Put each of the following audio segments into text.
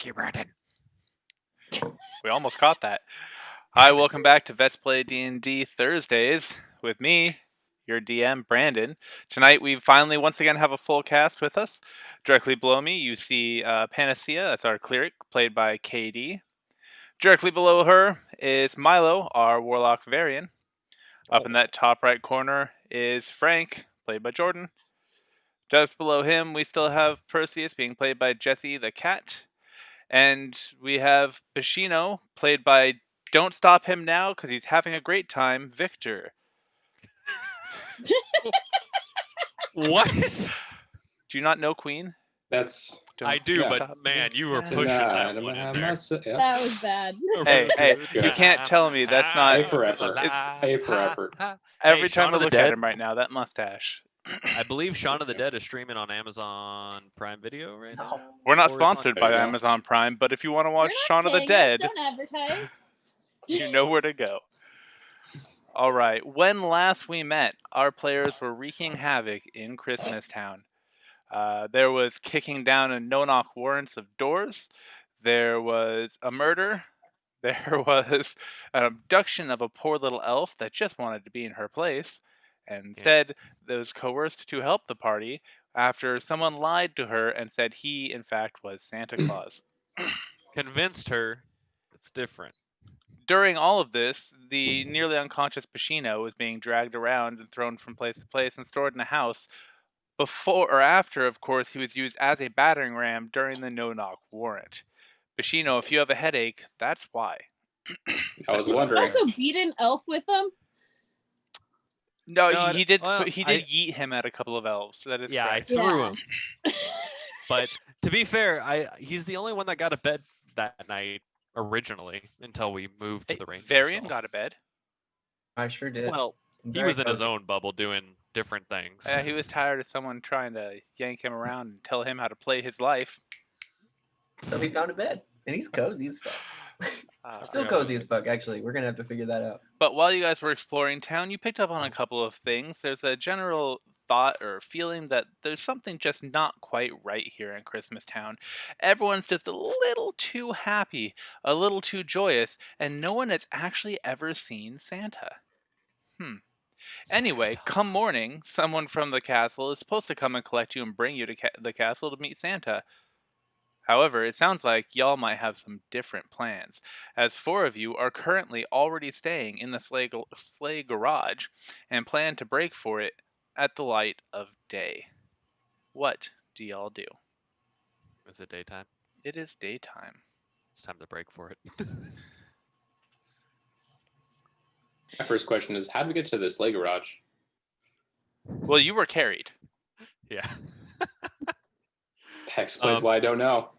you, Brandon. We almost caught that. Hi, welcome back to Vets Play D&D Thursdays with me, your DM, Brandon. Tonight we finally once again have a full cast with us. Directly below me you see Panacea, that's our cleric, played by KD. Directly below her is Milo, our warlock Varian. Up in that top right corner is Frank, played by Jordan. Just below him we still have Perseus, being played by Jesse the cat. And we have Bashino, played by Don't Stop Him Now, because he's having a great time, Victor. What? Do you not know Queen? That's. I do, Yeah. but man, you were Nah, pushing that I one in must there. say, yeah. That was bad. Hey, you can't tell me that's not... Pay for effort. Pay for effort. Every Shaun time I of the look at Dead. him right now, that mustache. I believe Shaun of the Dead is streaming on Amazon Prime Video right now. We're not Or it's on- sponsored by There you go. Amazon Prime, but if you want to watch You're not Shaun of the paying us, Dead, Don't advertise. you know where to go. All right. When last we met, our players were wreaking havoc in Christmas Town. There was kicking down and no-knock warrants of doors. There was a murder. There was an abduction of a poor little elf that just wanted to be in her place. And instead, was coerced to help the party after someone lied to her and said he, in fact, was Santa Claus. Convinced her it's different. During all of this, the nearly unconscious Pacino was being dragged around and thrown from place to place and stored in a house. Before or after, of course, he was used as a battering ram during the no-knock warrant. Bashino, if you have a headache, that's why. I was wondering. Also beat an elf with them. No, No, he did. well, He did yeet him at a couple of elves. That is Yeah, I correct. threw Yeah. him. But to be fair, he's the only one that got a bed that night originally until we moved to the ranger Varian stall. got a bed. I sure did. Well, he Very was in his cozy. own bubble doing different things. He was tired of someone trying to yank him around and tell him how to play his life. So he found a bed, and he's cozy as fuck. Still yeah, cozy as fuck, actually. We're gonna have to figure that out. But while you guys were exploring town, you picked up on a couple of things. There's a general thought or feeling that there's something just not quite right here in Christmas Town. Everyone's just a little too happy, a little too joyous, and no one has actually ever seen Santa. Anyway, come morning, someone from the castle is supposed to come and collect you and bring you to the castle to meet Santa. However, it sounds like y'all might have some different plans, as 4 of you are currently already staying in the sleigh garage and plan to break for it at the light of day. What do y'all do? Is it daytime? It is daytime. It's time to break for it. My first question is, how did we get to this sleigh garage? Well, you were carried. Yeah. That explains why I don't know.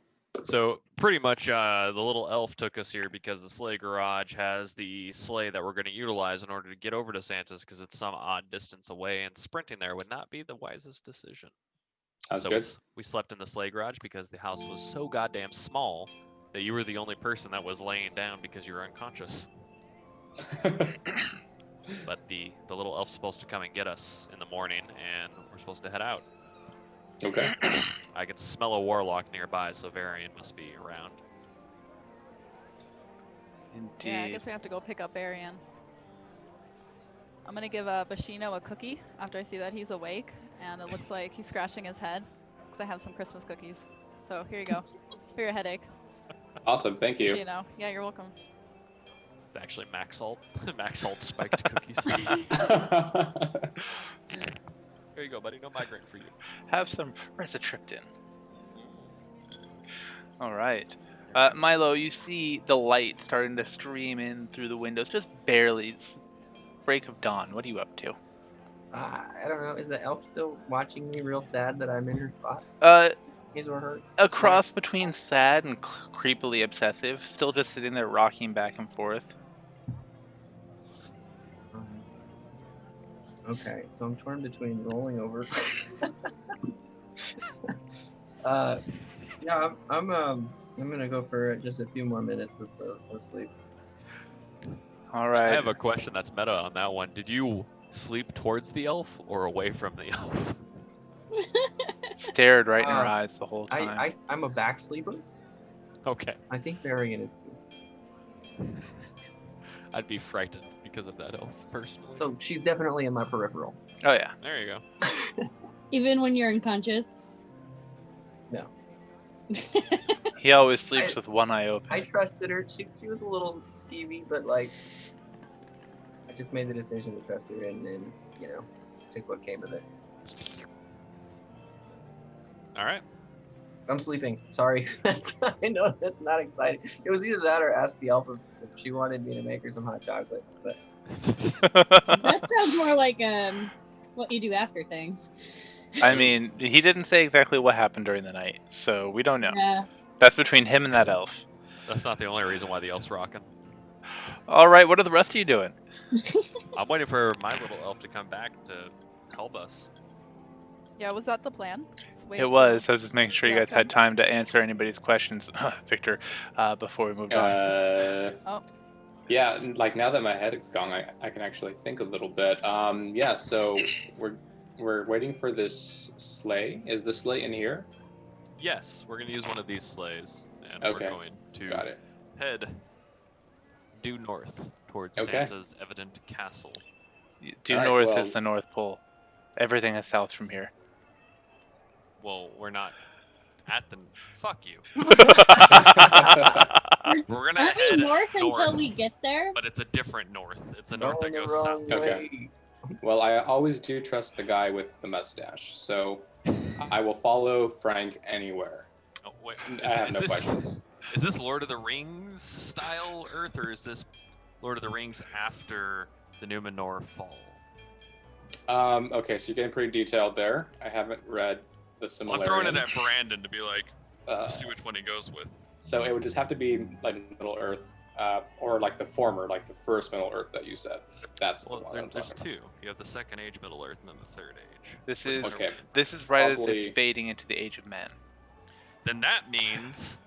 So pretty much the little elf took us here because the sleigh garage has the sleigh that we're going to utilize in order to get over to Santa's because it's some odd distance away, and sprinting there would not be the wisest decision. Sounds So good. we slept in the sleigh garage because the house was so goddamn small that you were the only person that was laying down because you were unconscious. But the little elf's supposed to come and get us in the morning, and we're supposed to head out. Okay. I can smell a warlock nearby, so Varian must be around. Indeed. Yeah, I guess we have to go pick up Arian. I'm gonna give Bashino a cookie after I see that he's awake, and it looks like he's scratching his head because I have some Christmas cookies. So here you go, for your headache. Awesome. Thank you. Bashino. Yeah, you're welcome. It's actually Max Salt. Max Salt spiked cookies. Here you go, buddy. No migraine for you. Have some resitriptin. All right. Milo, you see the light starting to stream in through the windows, just barely. It's break of dawn. What are you up to? I don't know. Is the elf still watching me real sad that I'm in her spot? His or her? A cross between sad and creepily obsessive, still just sitting there rocking back and forth. Okay, so I'm torn between rolling over. Yeah, I'm gonna go for just a few more minutes of sleep. All right. I have a question that's meta on that one. Did you sleep towards the elf or away from the elf? Stared right in her eyes the whole time. I'm a back sleeper, Okay. I think Varian is too. I'd be frightened because of that elf, personally. So she's definitely in my peripheral. Oh yeah. There you go. Even when you're unconscious. No. He always sleeps with one eye open. I trusted her. She was a little skeevy, but like, I just made the decision to trust her, and took what came of it. All right. I'm sleeping. Sorry. I know that's not exciting. It was either that or ask the elf if she wanted me to make her some hot chocolate. But That sounds more like what you do after things. I mean, he didn't say exactly what happened during the night, so we don't know. Yeah. That's between him and that elf. That's not the only reason why the elf's rocking. All right, what are the rest of you doing? I'm waiting for my little elf to come back to help us. Yeah, was that the plan? Just wait It till- was. I was just making sure you Yeah, guys okay. had time to answer anybody's questions, Victor, before we moved on. Oh. Yeah, and, like now that my head is gone, I can actually think a little bit. Yeah, so we're waiting for this sleigh. Is the sleigh in here? Yes, we're going to use one of these sleighs, and Okay. we're going to Got it. head due north towards Okay. Santa's evident castle. Due All right, north well- is the North Pole. Everything is south from here. Well, we're not at the... Fuck you. That's We're going to Aren't we head north until north, we get there? but it's a different north. It's a north that Going the goes wrong south. Okay. way. Well, I always do trust the guy with the mustache, so I will follow Frank anywhere. Oh, wait, I have no questions. Is this Lord of the Rings style Earth, or is this Lord of the Rings after the Numenor fall? Okay, so you're getting pretty detailed there. I haven't read the I'm similarity. throwing it at Brandon to be like, Uh, see which one he goes with. so it would just have to be like Middle Earth, or like the former, like the first Middle Earth that you said. That's the Well, one I'm there's talking two. You have the Second Age Middle Earth and then the Third Age. This which is Okay. this is right as Probably- it's fading into the age of man. Then that means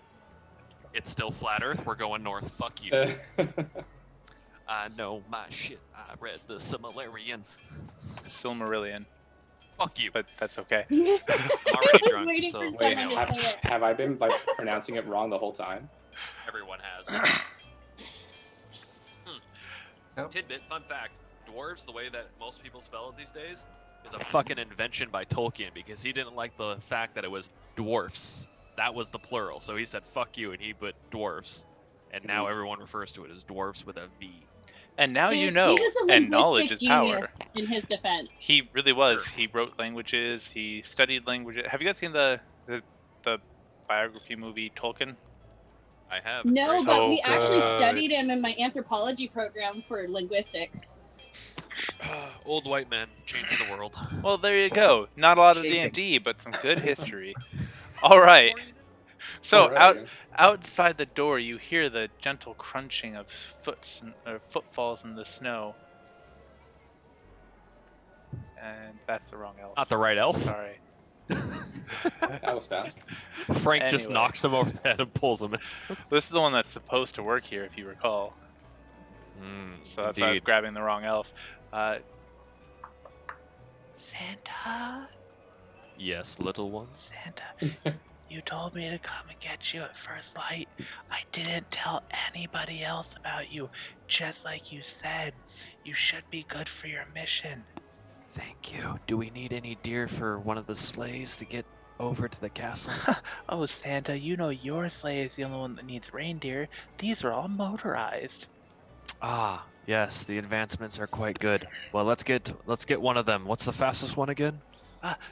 it's still flat Earth. We're going north. Fuck you. about. I know my shit. I read the Silmarillion. Silmarillion, Fuck you. but that's okay. I'm already I was drunk, waiting so for leave Wait, me someone alone. to say it. have I been like pronouncing it wrong the whole time? Everyone has. Nope. Tidbit, fun fact. Dwarves, the way that most people spell it these days, is a fucking invention by Tolkien because he didn't like the fact that it was dwarfs. That was the plural. So he said, fuck you, and he put dwarfs. And now everyone refers to it as dwarfs with a V. And now you He know, was a and knowledge linguistic is power. genius in his defense. He really was. Sure. He wrote languages. He studied languages. Have you guys seen the biography movie Tolkien? I have. No, So but we actually good. studied him in my anthropology program for linguistics. Old white men changing the world. Well, there you go. Not a lot of Shaping. D&D, but some good history. All right. So Alright. outside the door, you hear the gentle crunching of footfalls in the snow. And that's the wrong elf. Not the right elf. Sorry. That was fast. Frank just Anyway. knocks him over the head and pulls him in. This is the one that's supposed to work here, if you recall. So that's why I was grabbing the wrong elf. Santa? Yes, little one. Santa, you told me to come and get you at first light. I didn't tell anybody else about you, just like you said. You should be good for your mission. Thank you. Do we need any deer for one of the sleighs to get over to the castle? Oh, Santa, you know your sleigh is the only one that needs reindeer. These are all motorized. Ah, yes, the advancements are quite good. Well, let's get one of them. What's the fastest one again?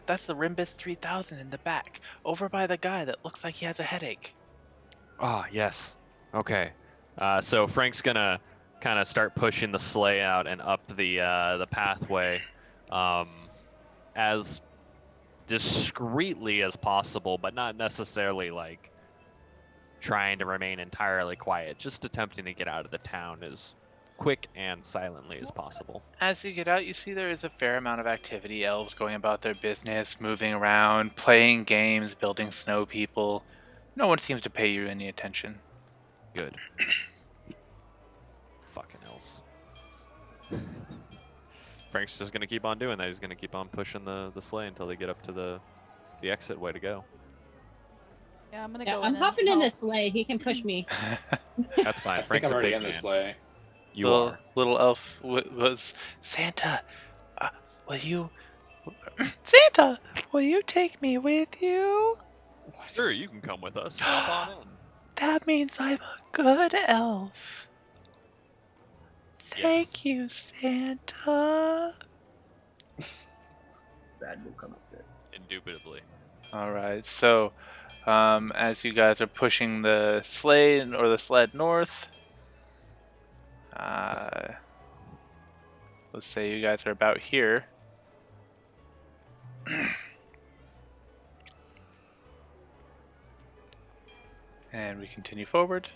That's the Rimbus 3000 in the back, over by the guy that looks like he has a headache. Ah, yes. Okay. So Frank's gonna kind of start pushing the sleigh out and up the pathway, as discreetly as possible, but not necessarily like trying to remain entirely quiet. Just attempting to get out of the town as quick and silently as possible. As you get out, you see there is a fair amount of activity. Elves going about their business, moving around, playing games, building snow people. No one seems to pay you any attention. Good. Fucking elves. Frank's just gonna keep on doing that. He's gonna keep on pushing the sleigh until they get up to the exit way to go. Yeah, I'm gonna Yeah, go I'm in and hopping in help. the sleigh. He can push me. That's fine. I think Frank's I'm a already big in the man. sleigh. You are. Little elf was Santa. Will you, Santa? Will you take me with you? Sure, you can come with us. Hop on in. That means I'm a good elf. Thank Yes. you, Santa. Bad will come of this. Indubitably. All right. So, as you guys are pushing the sleigh or the sled north, let's say you guys are about here. And we continue forward.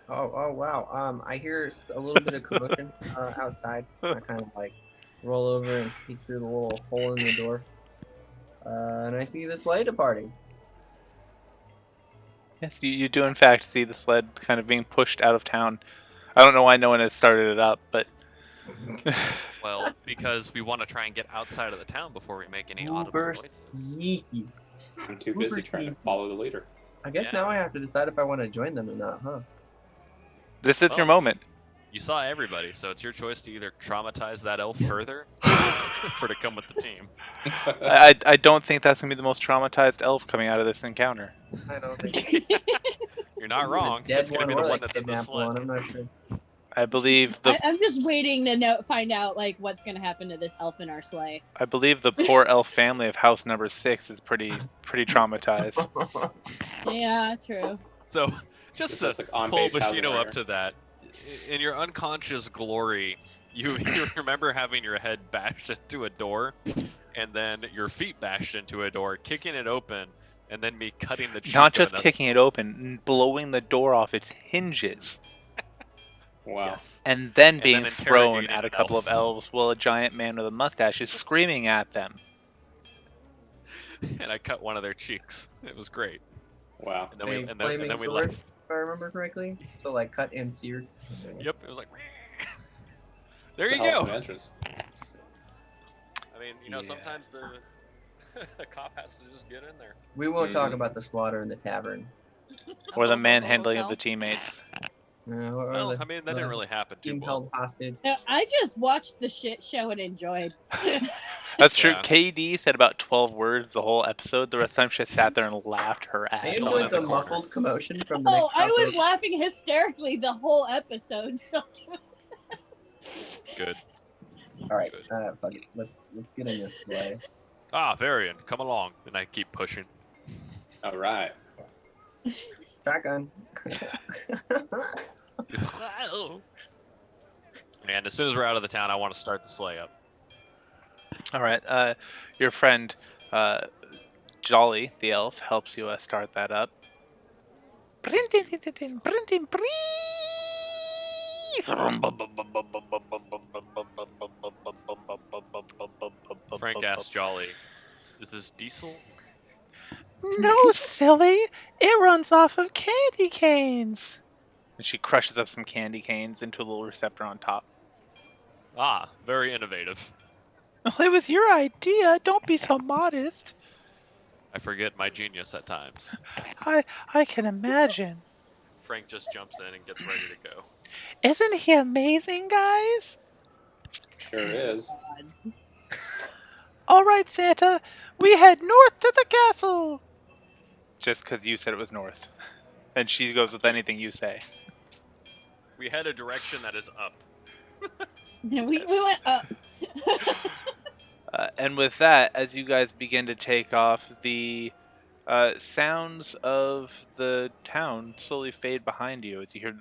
Oh wow. I hear a little bit of commotion outside. I kind of like roll over and peek through the little hole in the door. And I see the sleigh departing. Yes, you do in fact see the sled kind of being pushed out of town. I don't know why no one has started it up, but Well, because we want to try and get outside of the town before we make any audible Super noises. sneaky. I'm too busy trying to follow the leader. I guess Yeah. now I have to decide if I want to join them or not, huh? this is your Well, moment. You saw everybody, so it's your choice to either traumatize that elf further or to come with the team. I don't think that's gonna be the most traumatized elf coming out of this encounter. I don't think You're not maybe wrong. the dead It's going to be one the or one the that's in the kidnapped sled. one. I'm not sure. I believe I'm just waiting to find out like what's gonna happen to this elf in our sleigh. I believe the poor elf family of house number 6 is pretty traumatized. Yeah, true. So, just It's to just like pull on-base housing Machino up writer. to that, in your unconscious glory, you remember having your head bashed into a door, and then your feet bashed into a door, kicking it open, and then me cutting the cheek Not of just another. kicking it open, blowing the door off its hinges, Wow. Yes. and then And being then thrown interrogating at a an couple of elf. elves while a giant man with a mustache is screaming at them. And I cut one of their cheeks. It was great. Wow. And then we, A and then, flaming and then we sword, left. if I remember correctly. So like cut and seared. Yep, it was like. There It's you a hell of go. an entrance. I mean, Yeah. sometimes the cop has to just get in there. We won't talk Mhm. about the slaughter in the tavern. Or the Hotel. manhandling of the teammates. Or Well, the, I mean, that didn't really happen too team well. held hostage. Now, I just watched the shit show and enjoyed. That's true. Yeah. KD said about 12 words the whole episode. The rest of the time she just sat there and laughed her I ass Someone enjoyed off. in the the corner. muffled commotion from the Oh, next I was couple. laughing hysterically the whole episode. Good. All right, Good. fuck it. Let's get in this play. Ah, Varian, come along. And I keep pushing. All right. Shotgun. And as soon as we're out of the town, I want to start the sleigh up. All right. Your friend Jolly, the elf, helps you start that up. Frank asked Jolly, "Is this diesel?" No, silly. It runs off of candy canes. And she crushes up some candy canes into a little receptor on top. Ah, very innovative. Well, it was your idea. Don't be so modest. I forget my genius at times. I can imagine. Frank just jumps in and gets ready to go. Isn't he amazing, guys? Sure is. All right, Santa. We head north to the castle. Just because you said it was north. And she goes with anything you say. We head a direction that is up. we went up. And with that, as you guys begin to take off, the sounds of the town slowly fade behind you as you hear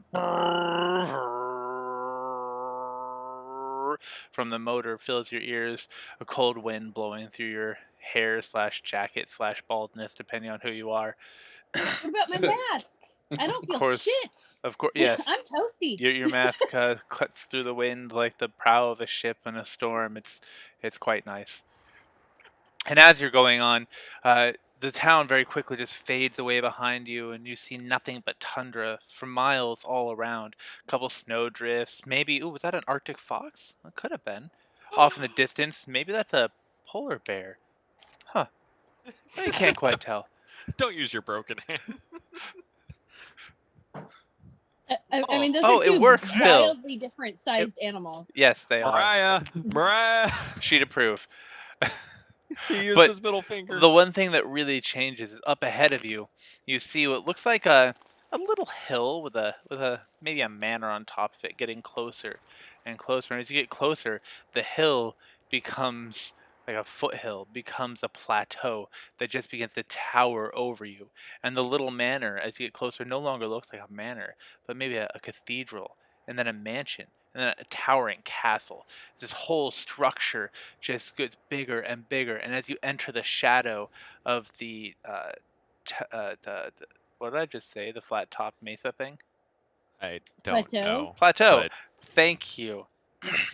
from the motor fills your ears, a cold wind blowing through your hair / jacket / baldness, depending on who you are. What about my mask? I don't feel course. shit. Of course, yes. I'm toasty. Your mask cuts through the wind like the prow of a ship in a storm. It's quite nice. And as you're going on, the town very quickly just fades away behind you, and you see nothing but tundra for miles all around. A couple snowdrifts, maybe. Ooh, was that an Arctic fox? It could have been. Off in the distance, maybe that's a polar bear. Huh. You can't quite tell. Don't use your broken hand. I mean, those Oh, are it two works still. wildly different sized animals. Yes, they are. Mariah! She'd approve. He used But his middle finger. The one thing that really changes is up ahead of you. You see what looks like a little hill with a maybe a manor on top of it, getting closer and closer. And as you get closer, the hill becomes like a foothill, becomes a plateau that just begins to tower over you. And the little manor, as you get closer, no longer looks like a manor, but maybe a cathedral, and then a mansion, and then a towering castle. This whole structure just gets bigger and bigger, and as you enter the shadow of the what did I just say? The flat top mesa thing? I don't Plateau? know. Plateau. But Thank you.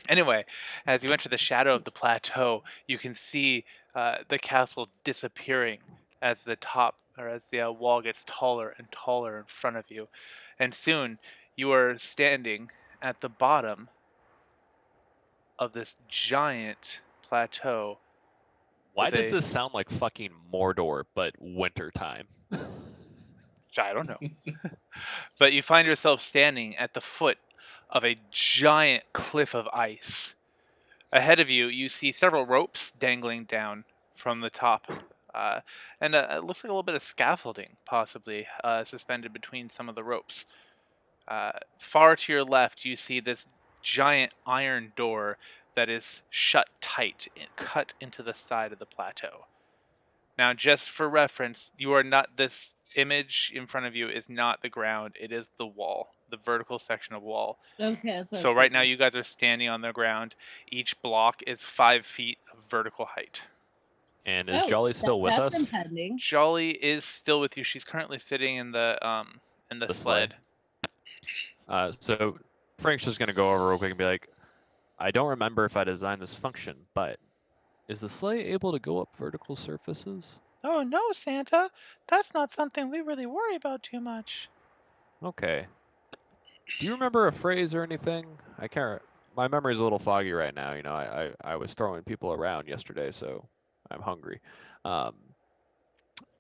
Anyway, as you enter the shadow of the plateau, you can see the castle disappearing as the top or as the wall gets taller and taller in front of you, and soon you are standing at the bottom of this giant plateau. why with does a- this sound like fucking Mordor, but wintertime? I don't know. But you find yourself standing at the foot of a giant cliff of ice. Ahead of you, you see several ropes dangling down from the top. And it looks like a little bit of scaffolding, possibly, suspended between some of the ropes. Far to your left, you see this giant iron door that is shut tight, cut into the side of the plateau. Now, just for reference, you are not, this image in front of you is not the ground, it is the wall, the vertical section of wall. Okay, that's what I So was right now thinking. you guys are standing on the ground. Each block is 5 feet of vertical height. And is Oh, Jolly still with that's us? impending. Jolly is still with you. She's currently sitting in the The sled. So Frank's just gonna go over real quick and be like, I don't remember if I designed this function, but is the sleigh able to go up vertical surfaces? Oh no, Santa. That's not something we really worry about too much. Okay. Do you remember a phrase or anything? I can't. My memory's a little foggy right now. You know, I was throwing people around yesterday, so I'm hungry.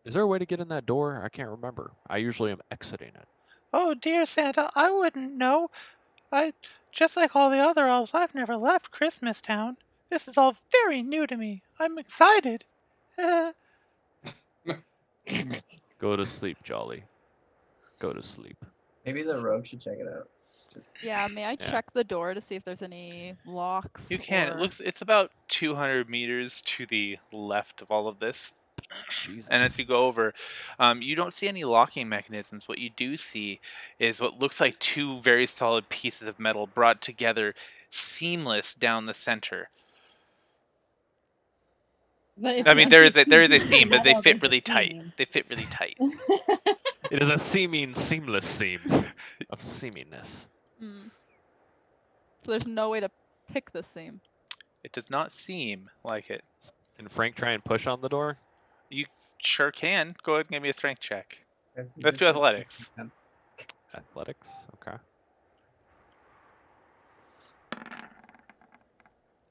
Is there a way to get in that door? I can't remember. I usually am exiting it. Oh dear Santa, I wouldn't know. Just like all the other elves, I've never left Christmas Town. This is all very new to me. I'm excited. Go to sleep, Jolly. Go to sleep. Maybe the rogue should check it out. Yeah, may I check the door to see if there's any locks? You can. or- It's about 200 meters to the left of all of this. Jesus. And as you go over, you don't see any locking mechanisms. What you do see is what looks like two very solid pieces of metal brought together, seamless down the center. But if I you mean, there is unpick a two pieces seam, of but they metal, fit there's really a tight. seam. They fit really tight. It is a seeming seamless seam of seemingness. Mm. So there's no way to pick the seam. It does not seem like it. Can Frank try and push on the door? You sure can. Go ahead and give me a strength check. That's Let's do athletics. Athletics? Okay.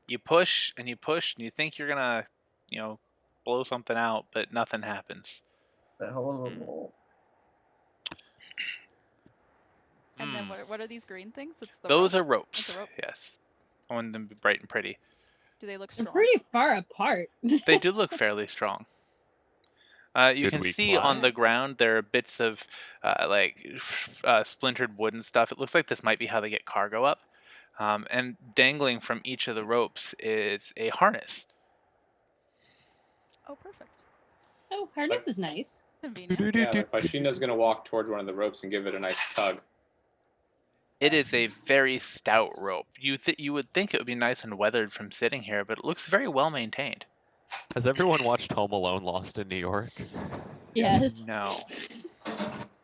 You push and you push and you think you're gonna, blow something out, but nothing happens. That whole of a bowl. And then Hmm. what are these green things? It's the Those rope? are ropes. That's a rope. Yes. I want them to be bright and pretty. Do they look They're strong? pretty far apart. They do look fairly strong. You Did can we see on climb? the ground there are bits of splintered wood and stuff. It looks like this might be how they get cargo up. And dangling from each of the ropes is a harness. Oh, perfect. Oh, harness is nice. Convenient. Yeah, like Bashina's gonna walk towards one of the ropes and give it a nice tug. It is a very stout rope. You would think it would be nice and weathered from sitting here, but it looks very well maintained. Has everyone watched Home Alone Lost in New York? Yes. No,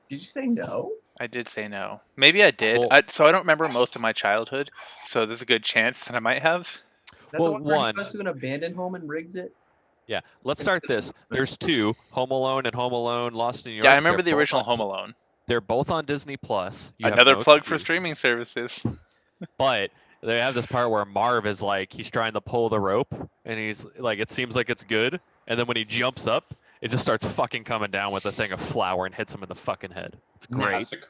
Did you say no? I did say no. Maybe I did. Well- So I don't remember most of my childhood. So there's a good chance that I might have. Is that Well, the one where he one- goes to an abandoned home and rigs it? Yeah. Let's start this. There's two, Home Alone and Home Alone Lost in New York. Yeah, I remember the They're both original on- Home Alone. They're both on Disney Plus. You have Another no plug for excuse. streaming services. But they have this part where Marv is like, he's trying to pull the rope, and he's like, it seems like it's good, and then when he jumps up, It just starts fucking coming down with a thing of flour and hits him in the fucking head. It's great. Classic.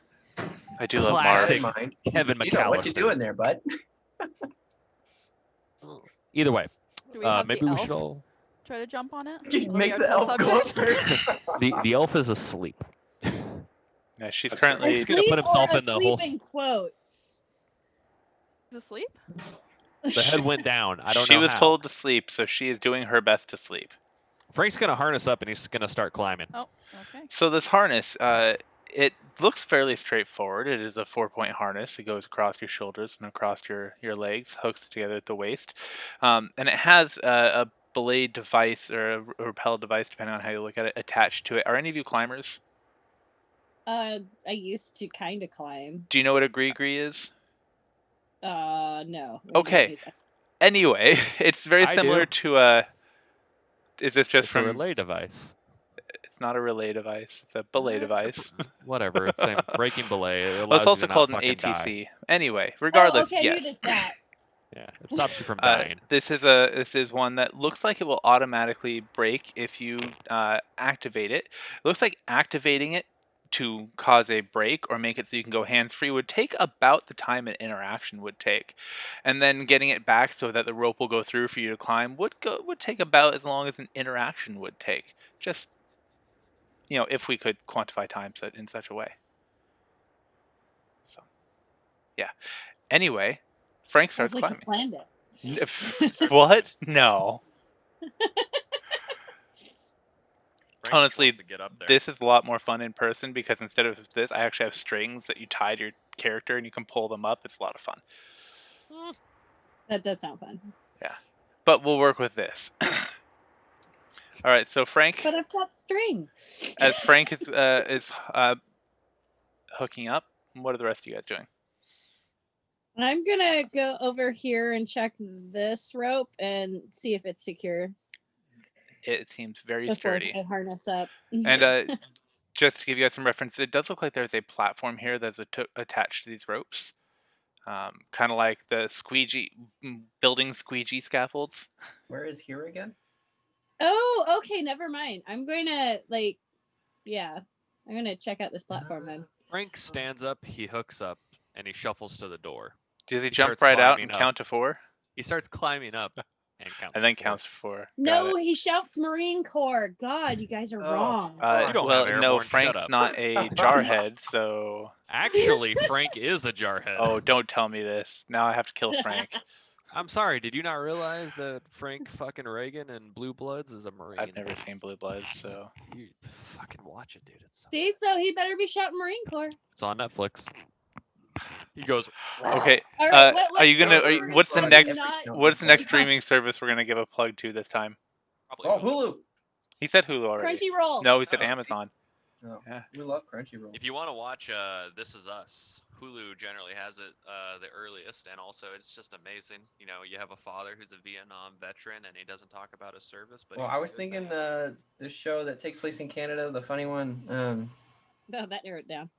I do love Classic. Marv. Mind. Kevin You know what you McAllister. doing there, bud? Either way, Do we have maybe the we elf should all. try to jump on it? You That'll be make our the test elf go up subject. first. The elf is asleep. Yeah, she's That's currently. He's gonna Asleep put himself or in the asleep whole. in quotes. Is it asleep? The head went down. I don't She know was how. told to sleep, so she is doing her best to sleep. Frank's gonna harness up and he's gonna start climbing. Oh, okay. So this harness, it looks fairly straightforward. It is a 4-point harness. It goes across your shoulders and across your legs, hooks together at the waist, and it has a blade device or a rappel device, depending on how you look at it, attached to it. Are any of you climbers? I used to kind of climb. Do you know what a gree is? No. Okay. Anyway, it's very I similar do. to Is this just It's from? a relay device. It's not a relay device. It's a belay device. Whatever. It's same breaking belay. It Well, allows it's you also to not called an fucking die. ATC. Anyway, regardless, Oh, okay, yes. you did that. Yeah, it stops you from dying. This is one that looks like it will automatically break if you activate it. It looks like activating it to cause a break or make it so you can go hands-free would take about the time an interaction would take, and then getting it back so that the rope will go through for you to climb would take about as long as an interaction would take. Just if we could quantify time in such a way. So, yeah. Anyway. Frank starts Sounds like you climbing. planned it. What? No. Frank Honestly, wants to get up there. this is a lot more fun in person because instead of this, I actually have strings that you tie to your character and you can pull them up. It's a lot of fun. That does sound fun. Yeah. But we'll work with this. All right, so Frank, But I've got string. as Frank is hooking up, what are the rest of you guys doing? I'm gonna go over here and check this rope and see if it's secure. It seems very before sturdy. I harness up. And just to give you guys some reference, it does look like there's a platform here that's attached to these ropes. Kind of like the building squeegee scaffolds. Where is here again? Oh, okay, never mind. I'm going to I'm gonna check out this platform then. Frank stands up, he hooks up, and he shuffles to the door. Does he He jump starts right out climbing and up. count to 4? He starts climbing up and counts. And then to 4. counts to 4. Got No, it. he shouts Marine Corps. God, you guys are wrong. You don't well, have no, airborne, shut Frank's up. not a jarhead, so... Actually, Frank is a jarhead. Oh, don't tell me this. Now I have to kill Frank. I'm sorry, did you not realize that Frank fucking Reagan in Blue Bloods is a Marine? I've never seen Blue Bloods, so... You fucking watch it, dude. See, so he better be shouting Marine Corps. It's on Netflix. He goes, Okay, All right, are you gonna... Marine what's the Corps next... is not- What's the next streaming service we're gonna give a plug to this time? probably Oh, Hulu. He said Hulu already. Crunchyroll. No, he said Oh. Amazon. Oh, Yeah. we love Crunchyroll. If you want to watch This Is Us, Hulu generally has it the earliest, and also it's just amazing. You know, you have a father who's a Vietnam veteran, and he doesn't talk about his service. But Well, he's I a was good thinking man. this show that takes place in Canada, the funny one. No, that narrowed it down.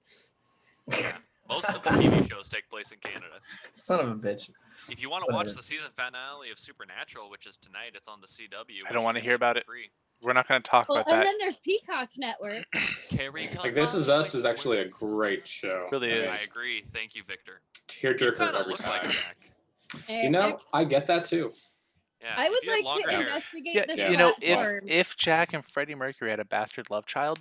Most of the TV shows take place in Canada. Son of a bitch. If you want to watch Whatever. the season finale of Supernatural, which is tonight, it's on the CW. I don't want to which hear streams about for it. free. We're not gonna talk Well, about and that. then there's Peacock Network. Carrie Like This Is Condon, Us is like, actually a words. great show. Really I mean, is. I agree. Thank you, Victor. Tearjerker Kinda every look like time. Jack. You know, I get that too. Yeah, I if would you had like longer to hair- investigate Yeah, this you know, platform. if Jack and Freddie Mercury had a bastard love child,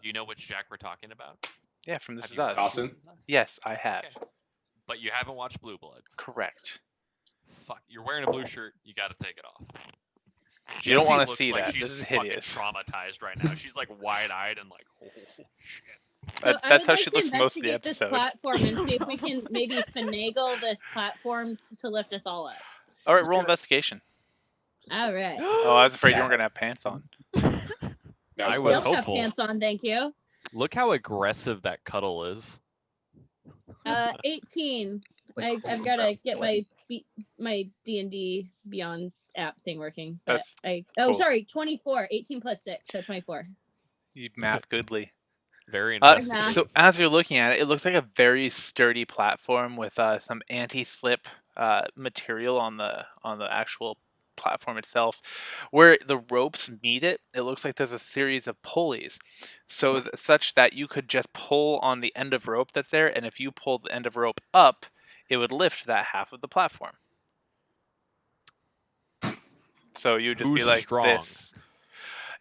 Do you know which Jack we're talking about? yeah, from This Have Is you watched Us. Dawson? This Is Us? Yes, I have. Okay. But you haven't watched Blue Bloods. Correct. Fuck, you're wearing a blue shirt. You got to take it off. You don't Jessie wanna looks see like that. She's This is fucking hideous. traumatized right now. She's like wide-eyed and like, oh shit. So I That's would how like she to looks most of the investigate this episode. platform and see if we can maybe finagle this platform to lift us all up. All right, roll investigation. All right. Oh, I was afraid you weren't gonna have pants on. That I Still was have hopeful. pants on, thank you. Look how aggressive that cuddle is. 18. I've got to get my D&D Beyond app thing working. But That's oh, cool. sorry, 24. 18 plus 6, so 24. You math goodly. Very Uh, impressive. Nah. so as you're looking at it, it looks like a very sturdy platform with some anti-slip material on the actual platform itself. Where the ropes meet it, it looks like there's a series of pulleys, so such that you could just pull on the end of rope that's there, and if you pull the end of rope up, it would lift that half of the platform. So you'd just be Who's like strong? this.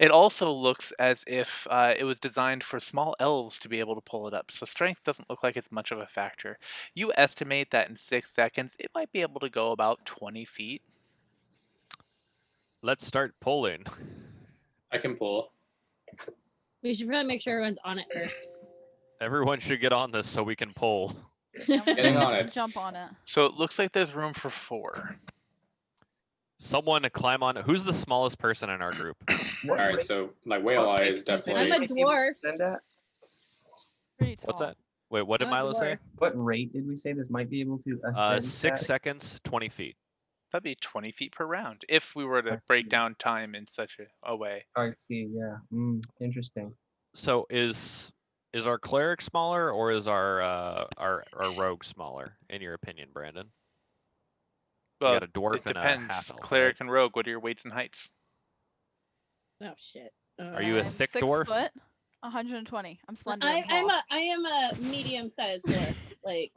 It also looks as if it was designed for small elves to be able to pull it up, so strength doesn't look like it's much of a factor. You estimate that in 6 seconds, it might be able to go about 20 feet. Let's start pulling. I can pull. We should probably make sure everyone's on it first. Everyone should get on this so we can pull. Getting on it. Jump on it. So it looks like there's room for 4. Someone to climb on. Who's the smallest person in our group? All right, so like Whale Eye is I'm definitely. a dwarf. Send that. Pretty tall. What's that? Wait, what did I'm a Milo say? dwarf. What rate did we say this might be able to ascend 6 at? seconds, 20 feet. That'd be 20 feet per round if we were to I break see. down time in such a way. I see. Yeah. Interesting. So is our cleric smaller or is our rogue smaller in your opinion, Brandon? Well, got a dwarf it and a depends. half-elf, Cleric and rogue, what are your weights and heights? Oh shit. Are you a I'm thick 6 dwarf? foot, 120. I'm slender. I, and I'm tall. a I am a medium-sized dwarf.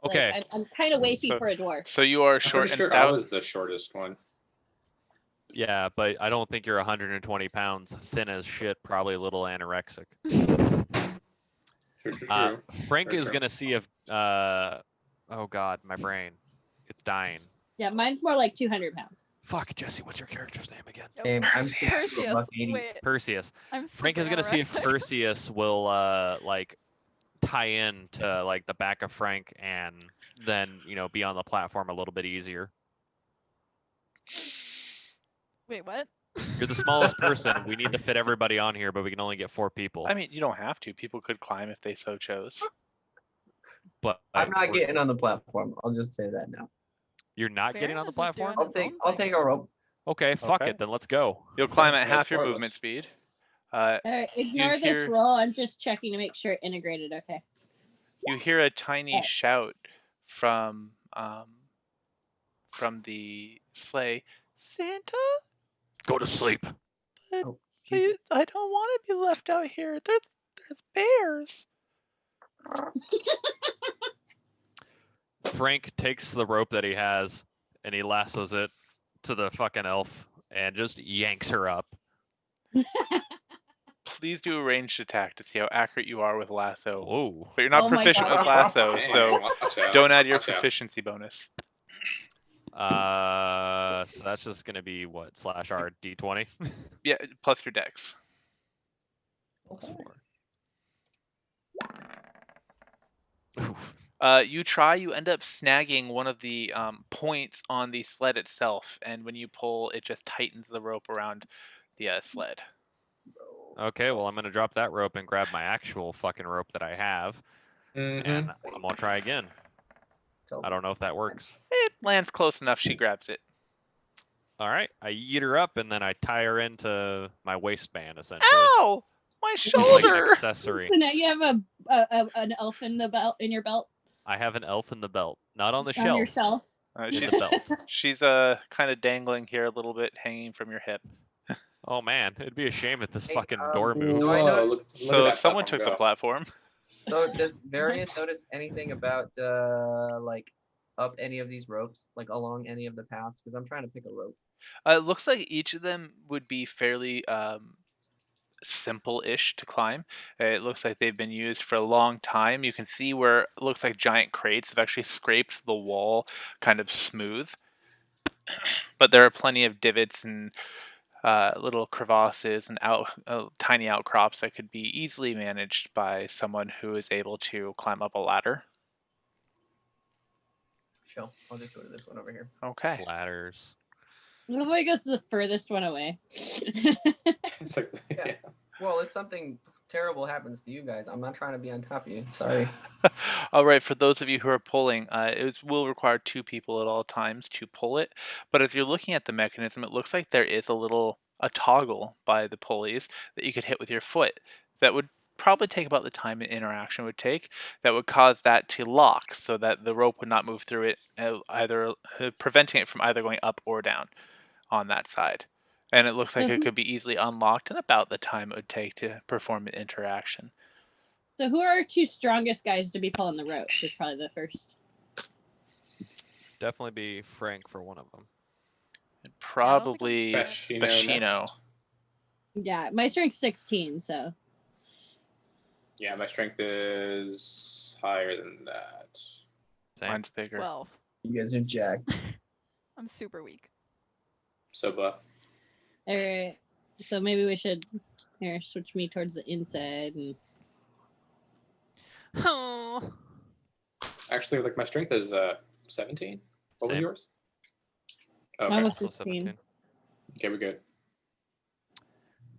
Okay. I'm kind of weighty So- for a dwarf. So you are I'm short pretty and sure I stout. was the shortest one. Yeah, but I don't think you're 120 pounds, thin as shit, probably a little anorexic. True, true, Uh, true. Frank Very is true. gonna see if oh god, my brain. It's dying. Yeah, mine's more like 200 pounds. Fuck, Jesse, what's your character's name again? Yep. Same. I'm Perseus. 6 foot, buck 80. Wait, Perseus. I'm Frank is super gonna see if anorexic. Perseus will like tie in to like the back of Frank and then, be on the platform a little bit easier. Wait, what? You're the smallest person. We need to fit everybody on here, but we can only get 4 people. I mean, you don't have to. People could climb if they so chose. But I'm not we're- getting on the platform. I'll just say that now. You're not getting on the Fairness is doing platform? his own I'll thing. take a rope. Okay, fuck Okay. it, then let's go. You'll climb Okay, at that's half your 4 of movement us. speed. All right, ignore this hear- roll. I'm just checking to make sure it integrated. Okay. You hear a tiny Oh. shout from the sleigh. Santa, Go to sleep. Oh, I don't want to be left out here. There's bears. Frank takes the rope that he has and he lassos it to the fucking elf and just yanks her up. Please do a ranged attack to see how accurate you are with lasso. Whoa. But you're not Oh my proficient God. with lasso, Dang, so watch out, don't add your watch out. proficiency bonus. So that's just gonna be what /R D20 Yeah, plus your dex. plus 4. Oof. You end up snagging one of the points on the sled itself, and when you pull, it just tightens the rope around the sled. Okay, well I'm gonna drop that rope and grab my actual fucking rope that I have, Mhm. and I'm gonna try again. I don't know if that works. It lands close enough. She grabs it. All right, I yeet her up and then I tie her into my waistband essentially, Ow! My like an shoulder! accessory. So now you have an elf in the belt in your belt I have an elf in the belt, not on the on your shelf, shelf. in She's, the belt. she's kind of dangling here a little bit, hanging from your hip. Oh man, it'd be a shame if this Hey, fucking door moved. Do I know- Whoa, look at So that someone platform took the go. platform. So does Varian notice anything about like up any of these ropes, like along any of the paths? Because I'm trying to pick a rope. It looks like each of them would be fairly simple-ish to climb. It looks like they've been used for a long time. You can see where it looks like giant crates have actually scraped the wall kind of smooth. But there are plenty of divots and little crevasses and tiny outcrops that could be easily managed by someone who is able to climb up a ladder. Sure. I'll just go to this one over here. Okay. Ladders. Nobody goes to the furthest one away. It's like, Yeah. yeah. Well, if something terrible happens to you guys, I'm not trying to be on top of you. Sorry. All right, for those of you who are pulling, it will require 2 people at all times to pull it. But as you're looking at the mechanism, it looks like there is a toggle by the pulleys that you could hit with your foot. That would probably take about the time an interaction would take. That would cause that to lock, so that the rope would not move through it, either preventing it from either going up or down. on that side. And it looks like it Mhm. could be easily unlocked in about the time it would take to perform an interaction. So who are our two strongest guys to be pulling the ropes is probably the first. Definitely be Frank for one of them. Probably Bashino Bashino. next. Yeah, my strength's 16, so. Yeah, my strength is higher than that. Same. Mine's bigger. 12. You guys are jacked. I'm super weak. So buff. Alright. So maybe we should here switch me towards the inside and Oh. Actually, like my strength is 17. What was Same. yours? Okay. mine was Also 16. 17. Okay, we're good.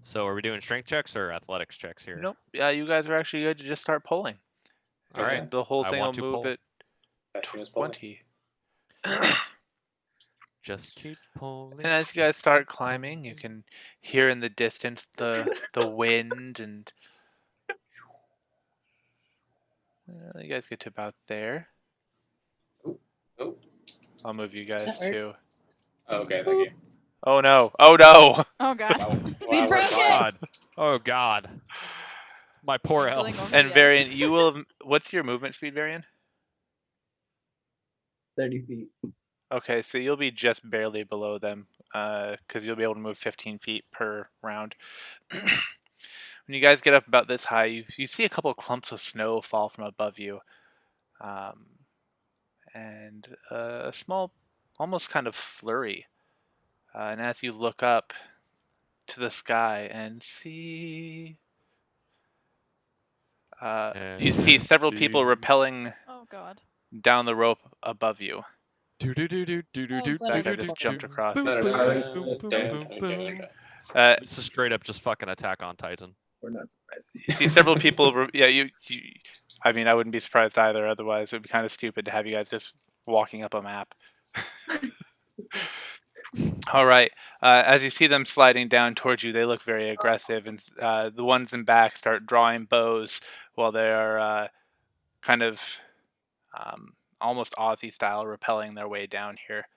So are we doing strength checks or athletics checks here? Nope. Yeah, you guys are actually good to just start pulling. All right. Okay. The whole I thing will want to move pull. at Bashino's pulling. 20. Just keep pulling. And as you guys start climbing, you can hear in the distance the wind, and you guys get to about there. Oh. I'll move you guys That works. too. Oh, okay, thank you. Oh no! Oh no! Oh god. Wow. We Wow, broke we're it! fine. God. Oh God. My poor Dangling elf. over And the Varian, edge. you will. What's your movement speed, Varian? 30 feet. Okay, so you'll be just barely below them, because you'll be able to move 15 feet per round. When you guys get up about this high, you see a couple of clumps of snow fall from above you, and a small, almost kind of flurry. And as you look up to the sky and see, you see several people rappelling Oh god. down the rope above you. Do do do do do do Oh, do. but That guy I- just jumped across. Boom, it. boom, boom, boom, boom, boom. Uh, This is straight up just fucking Attack on Titan. We're not surprised. you see several people. Yeah, you. I mean, I wouldn't be surprised either. Otherwise, it would be kind of stupid to have you guys just walking up a map. All right. As you see them sliding down towards you, they look very aggressive, and the ones in back start drawing bows while they are kind of almost Aussie style, rappelling their way down here.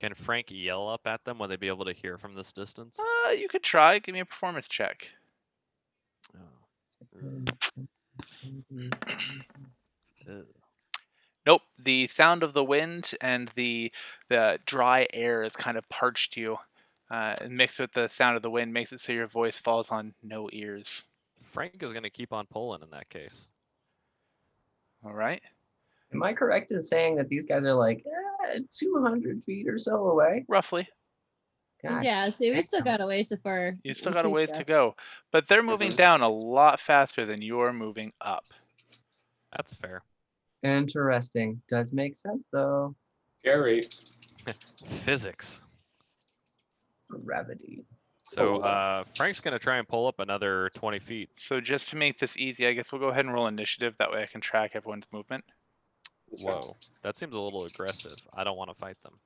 Can Frank yell up at them? Will they be able to hear from this distance? You could try. Give me a performance check. Ugh. Nope. The sound of the wind and the dry air has kind of parched you. And mixed with the sound of the wind makes it so your voice falls on no ears. Frank is going to keep on pulling in that case. All right. Am I correct in saying that these guys are like 200 feet or so away? Roughly. God, Yeah, so we still got a ways before. You still we got a two ways to strap. go. But they're moving Mhm. down a lot faster than you're moving up. That's fair. interesting. Does make sense though. Gary. Physics. Gravity. So Frank's going to try and pull up another 20 feet. So just to make this easy, I guess we'll go ahead and roll initiative. That way I can track everyone's movement. Whoa. That seems a little aggressive. I don't want to fight them.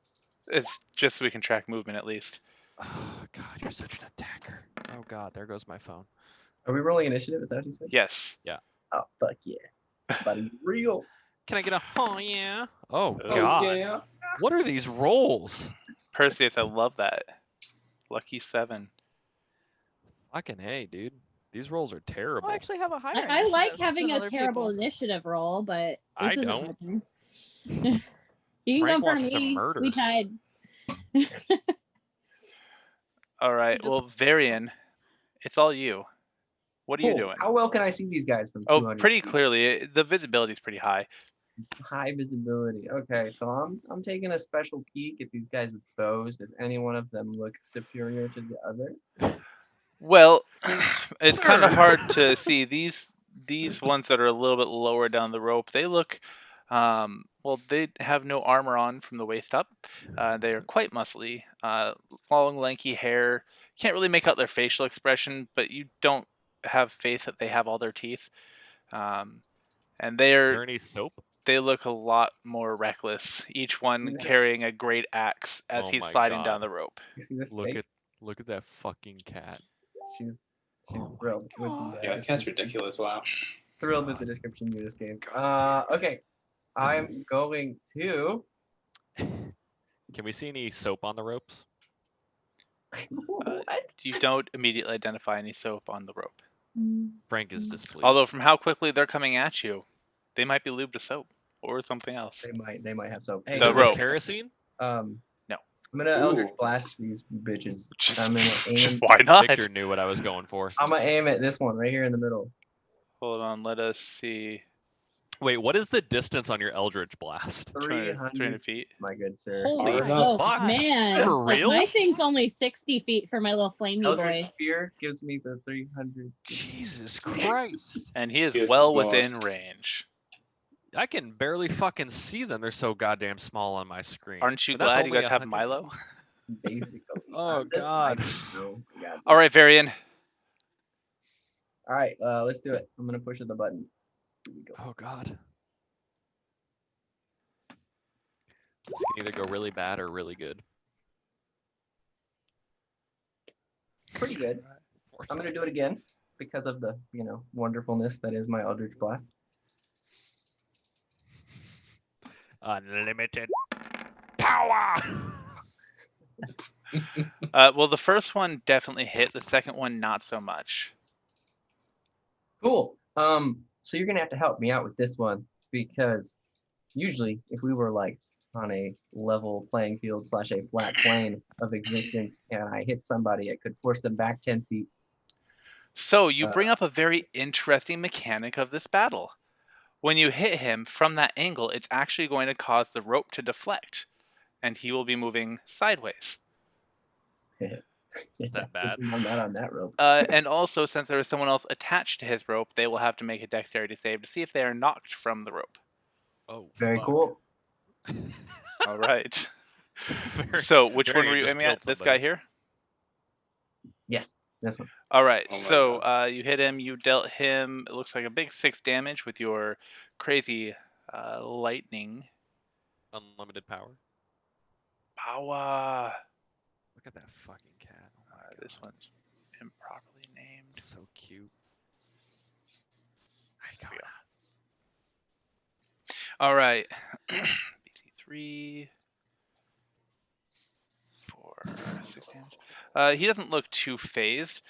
It's just so we can track movement at least. Oh, God, you're such an attacker. Oh, God, there goes my phone. Are we rolling initiative? Is that what you said? Yes. Oh, fuck yeah. It's about to be real. Can I get a oh, yeah? Oh, Oh, God. yeah. What are these rolls? Perseus, I love that. Lucky 7. Fucking hey, dude. These rolls are Oh, terrible. I actually have a higher I like initiative having than a other terrible people. initiative roll, but I this isn't don't. my turn. You can Frank go for wants to me. murder. We tied. All right. Just- Well, Varian, it's all you. What are you Cool. doing? How well can I see these guys from Oh, 200 pretty feet? clearly. The visibility is pretty high. High visibility. Okay, so I'm taking a special peek at these guys with bows. Does any one of them look superior to the other? Well, it's kind of Sir. hard to see these ones that are a little bit lower down the rope. They look, well, they have no armor on from the waist up. They are quite muscly, long, lanky hair. Can't really make out their facial expression, but you don't have faith that they have all their teeth. And Is there any soap? they look a lot more reckless. Each one Yes. carrying a great axe as Oh he's my sliding God. down the rope. You see this Look face? at that fucking cat. She's Oh my thrilled with God. the Yeah, that's ridiculous. Wow. thrilled with the description you just gave. Okay, I'm going to. Can we see any soap on the ropes? What? You don't immediately identify any soap on the rope. Frank is displeased. Although from how quickly they're coming at you, they might be lubed to soap or something else. They might have soap. Hey, Is The it with rope. kerosene? No. I'm gonna Ooh. Eldritch Blast these bitches. I'm gonna aim. Why not? Victor knew what I was going for. I'm gonna aim at this one right here in the middle. Hold on, let us see. Wait, what is the distance on your Eldritch Blast? 300 feet. My good sir. Holy Far enough. fuck! Man, For like, real? my thing's only 60 feet for my little flamey Eldritch boy. Spear gives me the 300. Jesus Christ! And he is He is well God. within range. I can barely fucking see them. They're so goddamn small on my screen. Aren't you But that's glad you only guys have 100 Milo? Basically. Oh, This God. might- no, God. All right, Varian. All right, let's do it. I'm gonna push the button. Here we go. Oh god. This can either go really bad or really good. Pretty good. I'm gonna do it again because of the wonderfulness that is my Eldritch Blast. Unlimited power. Well, the first one definitely hit. The second one, not so much. Cool. So you're gonna have to help me out with this one because usually if we were like on a level playing field / a flat plane of existence and I hit somebody, it could force them back 10 feet. So you bring up a very interesting mechanic of this battle. When you hit him from that angle, it's actually going to cause the rope to deflect, and he will be moving sideways. That bad. I'm not on that rope. And also, since there is someone else attached to his rope, they will have to make a dexterity save to see if they are knocked from the rope. Oh, Very fuck. cool. All right. Very- So, which one Varian were you just aiming at? killed This somebody. guy here? Yes, this one. All right. Oh my So, you hit him. You dealt him, it looks like a big 6 damage with your crazy lightning. Unlimited power. Power. Look at that fucking cat. Oh my god. This one's improperly named. So cute. I got we it. All right. BC3. 4, 6 damage. He doesn't look too phased,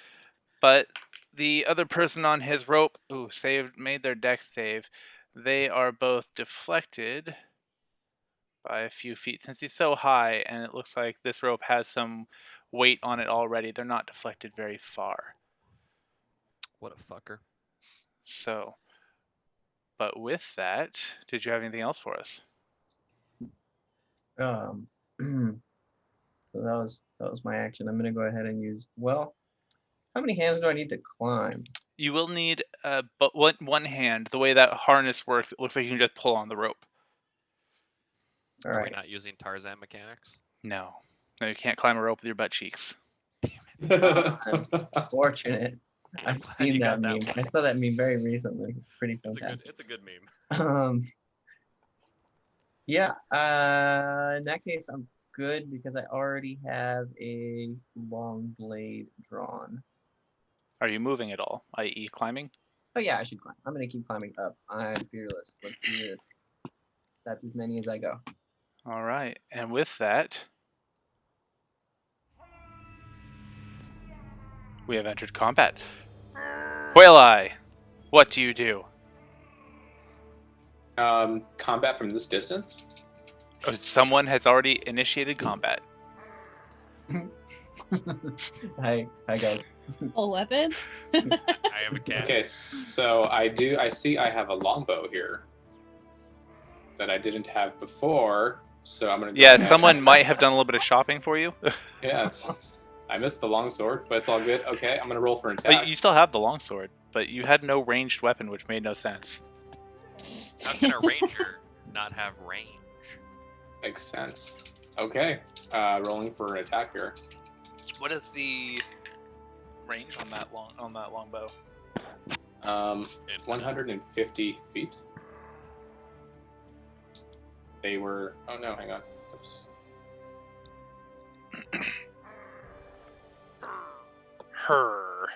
but the other person on his rope, made their dex save. They are both deflected by a few feet. Since he's so high, and it looks like this rope has some weight on it already, they're not deflected very far. What a fucker. So, but with that, did you have anything else for us? So that was my action. I'm gonna go ahead and use. Well, how many hands do I need to climb? You will need but one hand. The way that harness works, it looks like you can just pull on the rope. All Are we right. not using Tarzan mechanics? No, you can't climb a rope with your butt cheeks. Fortunate. I'm I've glad seen you that got that meme. one. I saw that meme very recently. It's pretty fantastic. It's a good meme. Yeah. In that case, I'm good because I already have a long blade drawn. Are you moving at all, i.e., climbing? Oh yeah, I should climb. I'm gonna keep climbing up. I'm fearless. Let's do this. That's as many as I go. All right, and with that, we have entered combat. Whale Eye, what do you do? Combat from this distance? Someone has already initiated combat. Hi guys. Full weapons? I have a cat. Okay, so I see I have a longbow here that I didn't have before, so I'm gonna go Yeah, ahead someone and- might have done a little bit of shopping for you. Yeah, I missed the longsword, but it's all good. Okay, I'm gonna roll for an attack. But you still have the longsword, but you had no ranged weapon, which made no sense. How can a ranger not have range? Makes sense. Okay, rolling for an attack here. What is the range on that longbow? 150 feet. They were. Oh no, hang on. Oops. Her.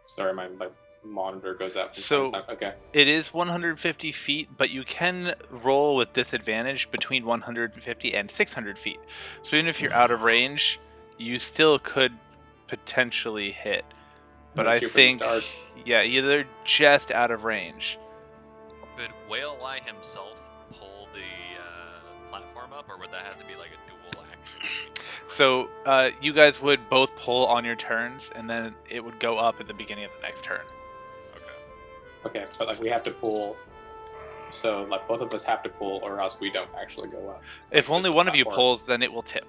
Sorry, my monitor goes out from So- time to time. Okay. It is 150 feet, but you can roll with disadvantage between 150 and 600 feet. So even if you're out of range, you still could potentially hit. But Wanna I shoot for the think, stars? yeah, either just out of range. Could Whale Eye himself pull the platform up, or would that have to be like a dual action? So you guys would both pull on your turns, and then it would go up at the beginning of the next turn. Okay. Okay, but like we have to pull. So like both of us have to pull, or else we don't actually go up. If Just only the one of you platform. pulls, then it will tip.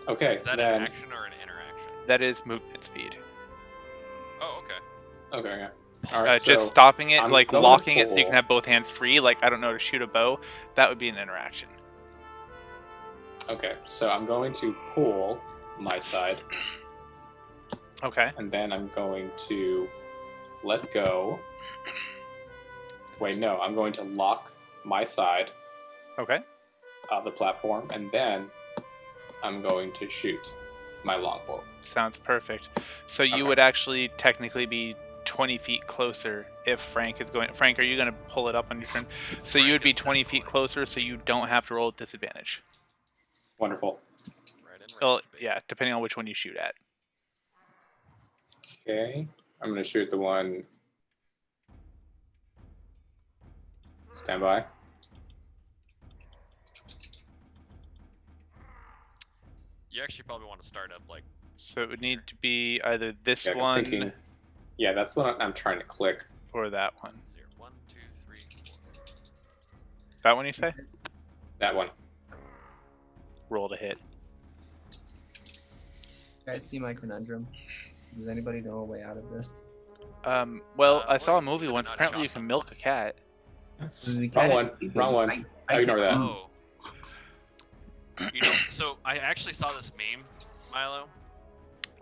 Okay, Is that then. an action or an interaction? That is movement speed. Oh, okay. Okay, yeah. All right. Just so stopping it, I'm like going to locking it so you can pull. have both hands free, like, I don't know, to shoot a bow, that would be an interaction. Okay, so I'm going to pull my side, Okay. and then I'm going to let go. Wait, no, I'm going to lock my side Okay. of the platform, and then I'm going to shoot my longbow. Sounds perfect. So you Okay. would actually technically be 20 feet closer if Frank is going. Frank, are you going to pull it up on your turn? So you would be 20 feet closer, so you don't have to roll at disadvantage. Wonderful. Right in range, Well, baby. yeah, depending on which one you shoot at. Okay, I'm going to shoot the one. Stand by. You actually probably want to start up like. So it would need to be either this Yeah, I'm one thinking. Yeah, that's the one I'm trying to click. or that one. 1, 2, 3, 4. That one you say? That one. Roll to hit. You guys see my conundrum? Does anybody know a way out of this? Well, I well, saw a you movie could've once. not Apparently, shot you can them. milk a cat. Wrong one. Wrong one. Ignore that. Oh. You know, so I actually saw this meme, Milo.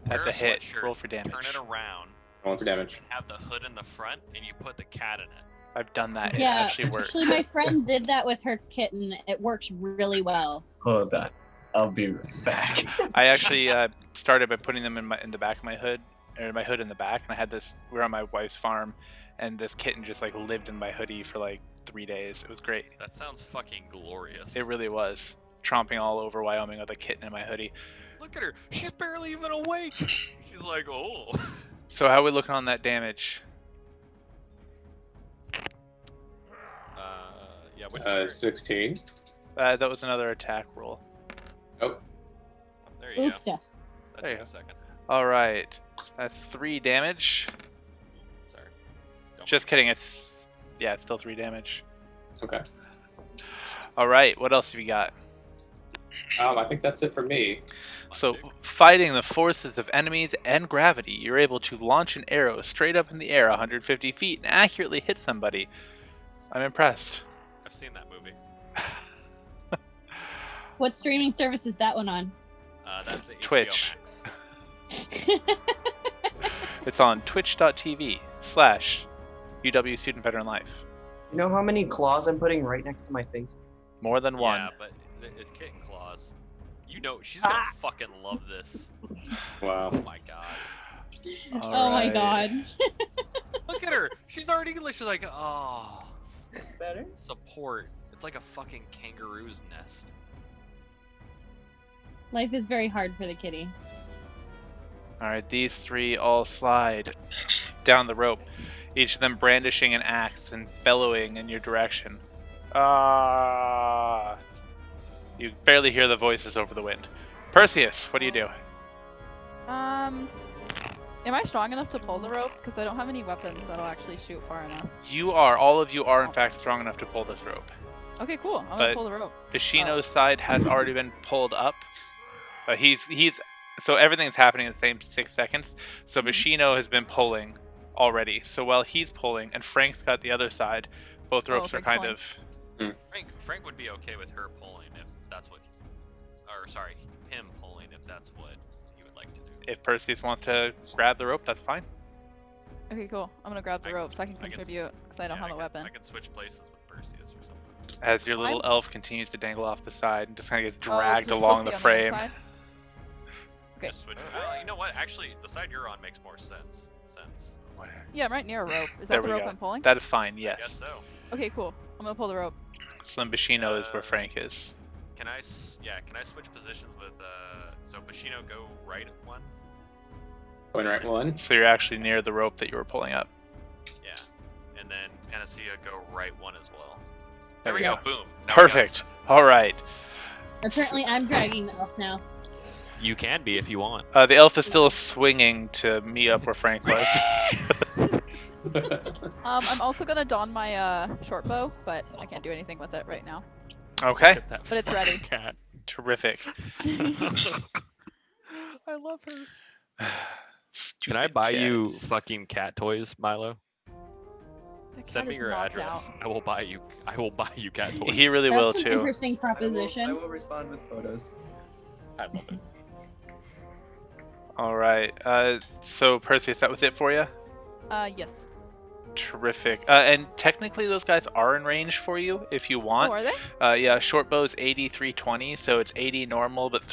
That's Wear a hit. sweatshirt, Roll for damage. Turn it around, Rolling for damage. have the hood in the front, and you put the cat in it. I've done that. It Yeah, actually works. actually, my friend did that with her kitten. It works really well. Hold on. I'll be right back. I actually started by putting them in the back of my hood, or my hood in the back, and I had this. We were on my wife's farm, and this kitten just like lived in my hoodie for like 3 days. It was great. That sounds fucking glorious. It really was. Tromping all over Wyoming with a kitten in my hoodie. Look at her. She's barely even awake. She's like, oh. So how are we looking on that damage? Yeah, which turn? 16. That was another attack roll. Oh, There you go. Oofta. That There you took go. a second. All right, that's 3 damage. Sorry. Don't Just kidding. It's still 3 damage. okay. All right, what else have you got? I think that's it for me. So, dude. fighting the forces of enemies and gravity, you're able to launch an arrow straight up in the air 150 feet and accurately hit somebody. I'm impressed. I've seen that movie. What streaming service is that one on? That's HBO Twitch. Max. It's on twitch.tv/UW Student Veteran Life. You know how many claws I'm putting right next to my face? More than one. Yeah, but it's kitten claws. You know, she's gonna fucking love this. Wow. Oh my god. All Oh my right. god. Look at her. She's already she's like, oh, Better? support. It's like a fucking kangaroo's nest. Life is very hard for the kitty. All right, these 3 all slide down the rope, each of them brandishing an axe and bellowing in your direction. Ah! You barely hear the voices over the wind. Perseus, what do you do? Am I strong enough to pull the rope? Because I don't have any weapons that'll actually shoot far enough. All of you are in fact strong enough to pull this rope. Okay, cool. I'm But- gonna pull the rope. Bashino's side has already been pulled up. So everything's happening in the same 6 seconds. So Bashino has been pulling already. So while he's pulling and Frank's got the other side, both ropes are Frank's kind pulling. of. Frank would be okay with her pulling if that's what, or sorry, him pulling if that's what he would like to do. If Perseus wants to grab the rope, that's fine. Okay, cool. I'm gonna grab the I- rope so I can I can s- contribute because I don't have a weapon. I can switch places with Perseus or something. As your little I'm- elf continues to dangle off the side and just kind of gets Oh, dragged so I'm along the supposed to be on frame. other side? Okay. Just switch. You know what? Actually, the side you're on makes more sense. Yeah, I'm right near a rope. Is There that the we rope go. I'm pulling? That is fine, I guess yes. so. Okay, cool. I'm gonna pull the rope. Slim Bashino is where Frank is. Can I switch positions with so Bashino go right one? Going right one. So you're actually near the rope that you were pulling up. Yeah. And then Panacea go right one as well. There There we we go. Boom. Now we got Perfect. All right. Apparently, I'm dragging the elf now. You can be if you want. The elf is still swinging to meet up where Frank was. I'm also gonna don my short bow, but I can't do anything with it right now. Okay. Look at that But it's ready. fucking Cat. Terrific. I love her. Can Stupid I buy cat. you fucking cat toys, Milo? That Send cat me is your knocked address. out. I will buy you cat toys. He really will That's an too. interesting proposition. I will respond with photos. I love it. All right. So Perseus, that was it for you. Yes. Terrific. And technically, those guys are in range for you if you Oh, want. are they? Yeah, short bow's 80, 320, so it's 80 normal, but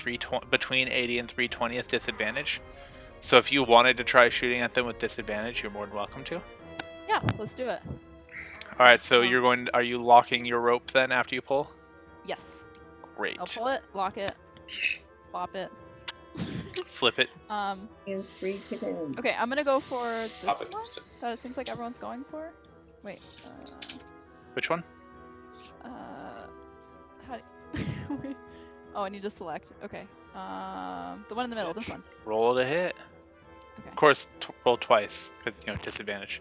between 80 and 320 is disadvantage. So if you wanted to try shooting at them with disadvantage, you're more than welcome to. Yeah, let's do it. All right, so are you locking your rope then after you pull? Yes. Great. I'll pull it, lock it, flop it. Flip it. Hands-free kitten. Okay, I'm gonna go for this Pop it, one twist it. that it seems like everyone's going for. Wait. Which one? How do wait. Oh, I need to select. Okay. The one in the middle. This one. Roll to hit. Okay. Of course, roll twice because disadvantage.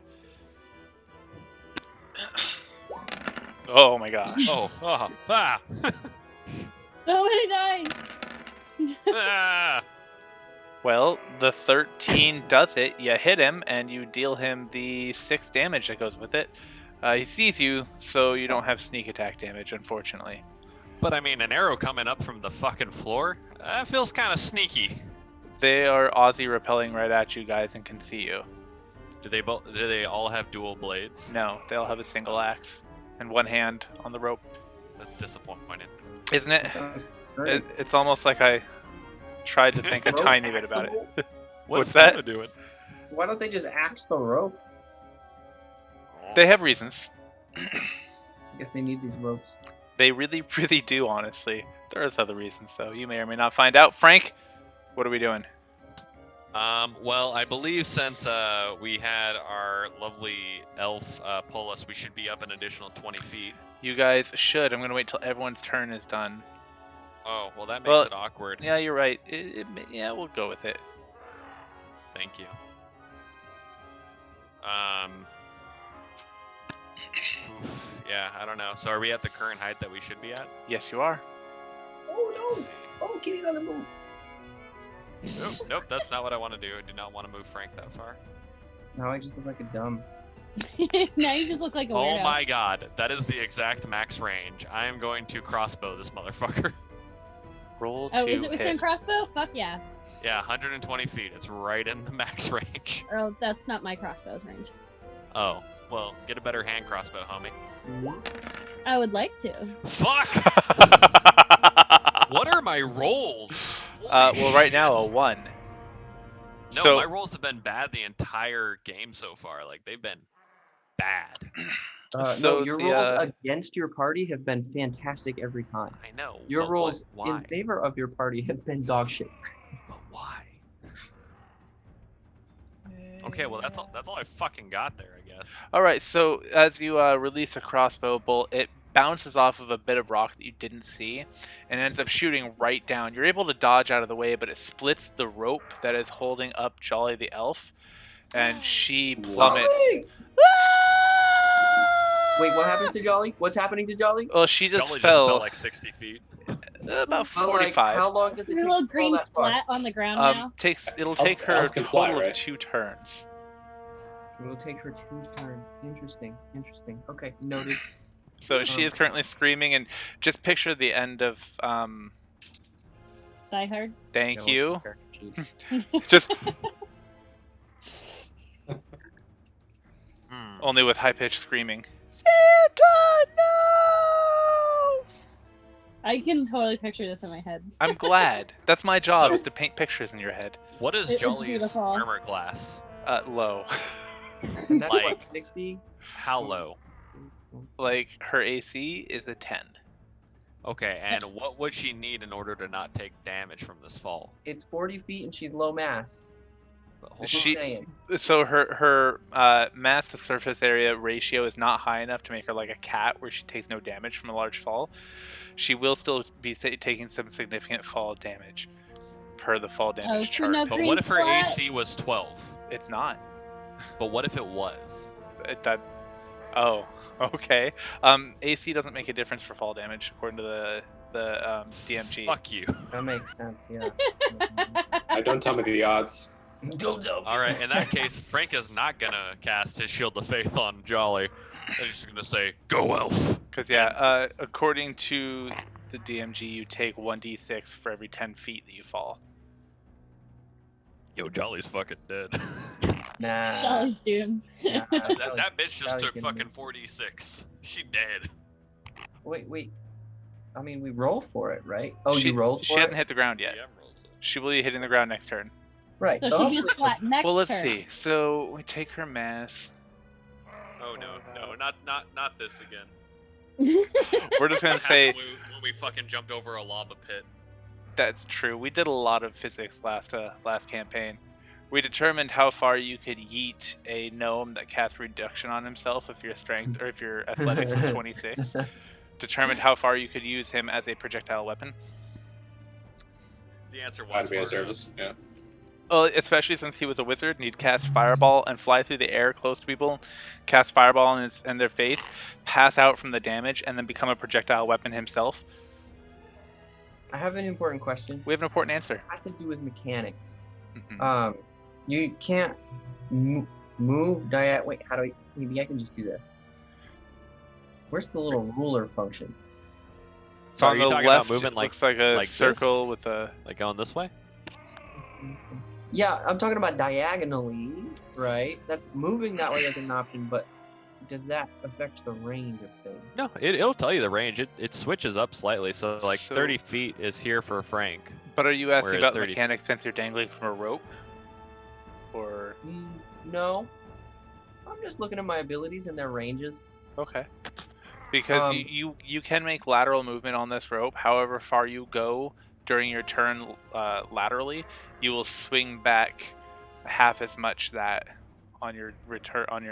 Oh my gosh. Ah! So many dice. Ah! Well, the 13 does it. You hit him, and you deal him the 6 damage that goes with it. He sees you, so you don't have sneak attack damage, unfortunately. But I mean, an arrow coming up from the fucking floor? That feels kind of sneaky. They are Aussie repelling right at you guys and can see you. Do they all have dual blades? No, they all have a single axe and one hand on the rope. That's disappointing. Isn't it? Sounds great. It's almost like I tried to think a Rope tiny bit about it. axle? What's that? Sona doing? Why don't they just axe the rope? They have reasons. I guess they need these ropes. They really, really do, honestly. There's other reasons, though. You may or may not find out. Frank, what are we doing? Well, I believe since we had our lovely elf pull us, we should be up an additional 20 feet. You guys should. I'm going to wait till everyone's turn is done. Oh, well, that makes Well, it awkward. Yeah, you're right. Yeah, we'll go with it. Thank you. Oof, yeah, I don't know. So are we at the current height that we should be at? Yes, you are. Oh Let's see. Oh, kitty on the move. Nope, that's not what I want to do. I do not want to move Frank that far. Now I just look like a dumb. Now you just look like a weirdo. Oh my god, that is the exact max range. I am going to crossbow this motherfucker. Roll Oh, to is it within hit. crossbow? Fuck yeah. Yeah, 120 feet. It's right in the max range. Or that's not my crossbow's range. Oh, well, get a better hand crossbow, homie. I would like to. Fuck! What are my rolls? Well, right now, a Shit. 1. No, so, my rolls have been bad the entire game so far. Like, they've been bad. So no, your the, rolls against your party have been fantastic every time. I know. Your but what- rolls why? in favor of your party have been dog shit. But why? Okay, well, that's all I fucking got there, I guess. all right, so as you release a crossbow bolt, it bounces off of a bit of rock that you didn't see and ends up shooting right down. You're able to dodge out of the way, but it splits the rope that is holding up Jolly the elf, and she plummets. Jolly! Wait, what happens to Jolly? What's happening to Jolly? Well, she just Jolly fell just fell like 60 feet. about Well, like, 45. how long does it There's a take little to fall green that far? splat on the ground now. It'll take her a elves can fly, total of right? 2 turns. It will take her 2 turns. Interesting. Okay, noted. So she is currently screaming, and just picture the end of Die Hard. thank Yeah, you. well, character sheet. Just Hmm. only with high-pitched screaming. Santa, no! I can totally picture this in my head. I'm glad. That's my job, is to paint pictures in your head. What is It is Jolly's beautiful. armor class? Low. And that's Like- what, 60? How low? Like, her AC is a 10. Okay, and what would she need in order to not take damage from this fall? It's 40 feet and she's low mass. But hold Just She- saying. So her mass to surface area ratio is not high enough to make her like a cat where she takes no damage from a large fall. She will still be taking some significant fall damage per the fall damage so chart. no But green what if her splats? AC was 12? It's not. But what if it was? Oh, okay. AC doesn't make a difference for fall damage according to the DMG. Fuck you. That makes sense, yeah. Don't tell me the odds. All right, in that case, Frank is not gonna cast his Shield of Faith on Jolly. He's just gonna say, "Go, elf." Because according to the DMG, you take 1d6 for every 10 feet that you fall. Yo, Jolly's fucking dead. Nah. Jolly's doomed. nah, that bitch just Jolly's took gonna fucking be- 46. She dead. Wait. I mean, we roll for it, right? Oh, she, you rolled She for hasn't it? hit the ground yet. She will be hitting the ground next turn. Right. So she hopefully- just flat next Well, let's turn. see. So we take her mass. Oh no, not this again. We're just gonna What say happened when we fucking jumped over a lava pit. that's true. We did a lot of physics last campaign. We determined how far you could yeet a gnome that casts reduction on himself if your strength or if your athletics was 26. Determined how far you could use him as a projectile weapon. The answer Why was be a for- service? Yeah. Well, especially since he was a wizard and he'd cast fireball and fly through the air close to people, cast fireball in their face, pass out from the damage, and then become a projectile weapon himself. I have an important question. We have an important answer. It has to do with mechanics. Mhm. You can't move Wait, how do I? Maybe I can just do this. Where's the little ruler function? It's So on are you the talking about left. moving It like- looks like a like circle this? with a. Like going this way? Yeah, I'm talking about diagonally, right? That's moving that way as an option, but does that affect the range of things? No, it'll tell you the range. It switches up slightly, so like So- 30 feet is here for Frank. But are you asking Whereas about the 30 mechanics since you're dangling from a rope? Or No. I'm just looking at my abilities and their ranges. okay. Because Um, you can make lateral movement on this rope. However far you go during your turn laterally, you will swing back half as much that on your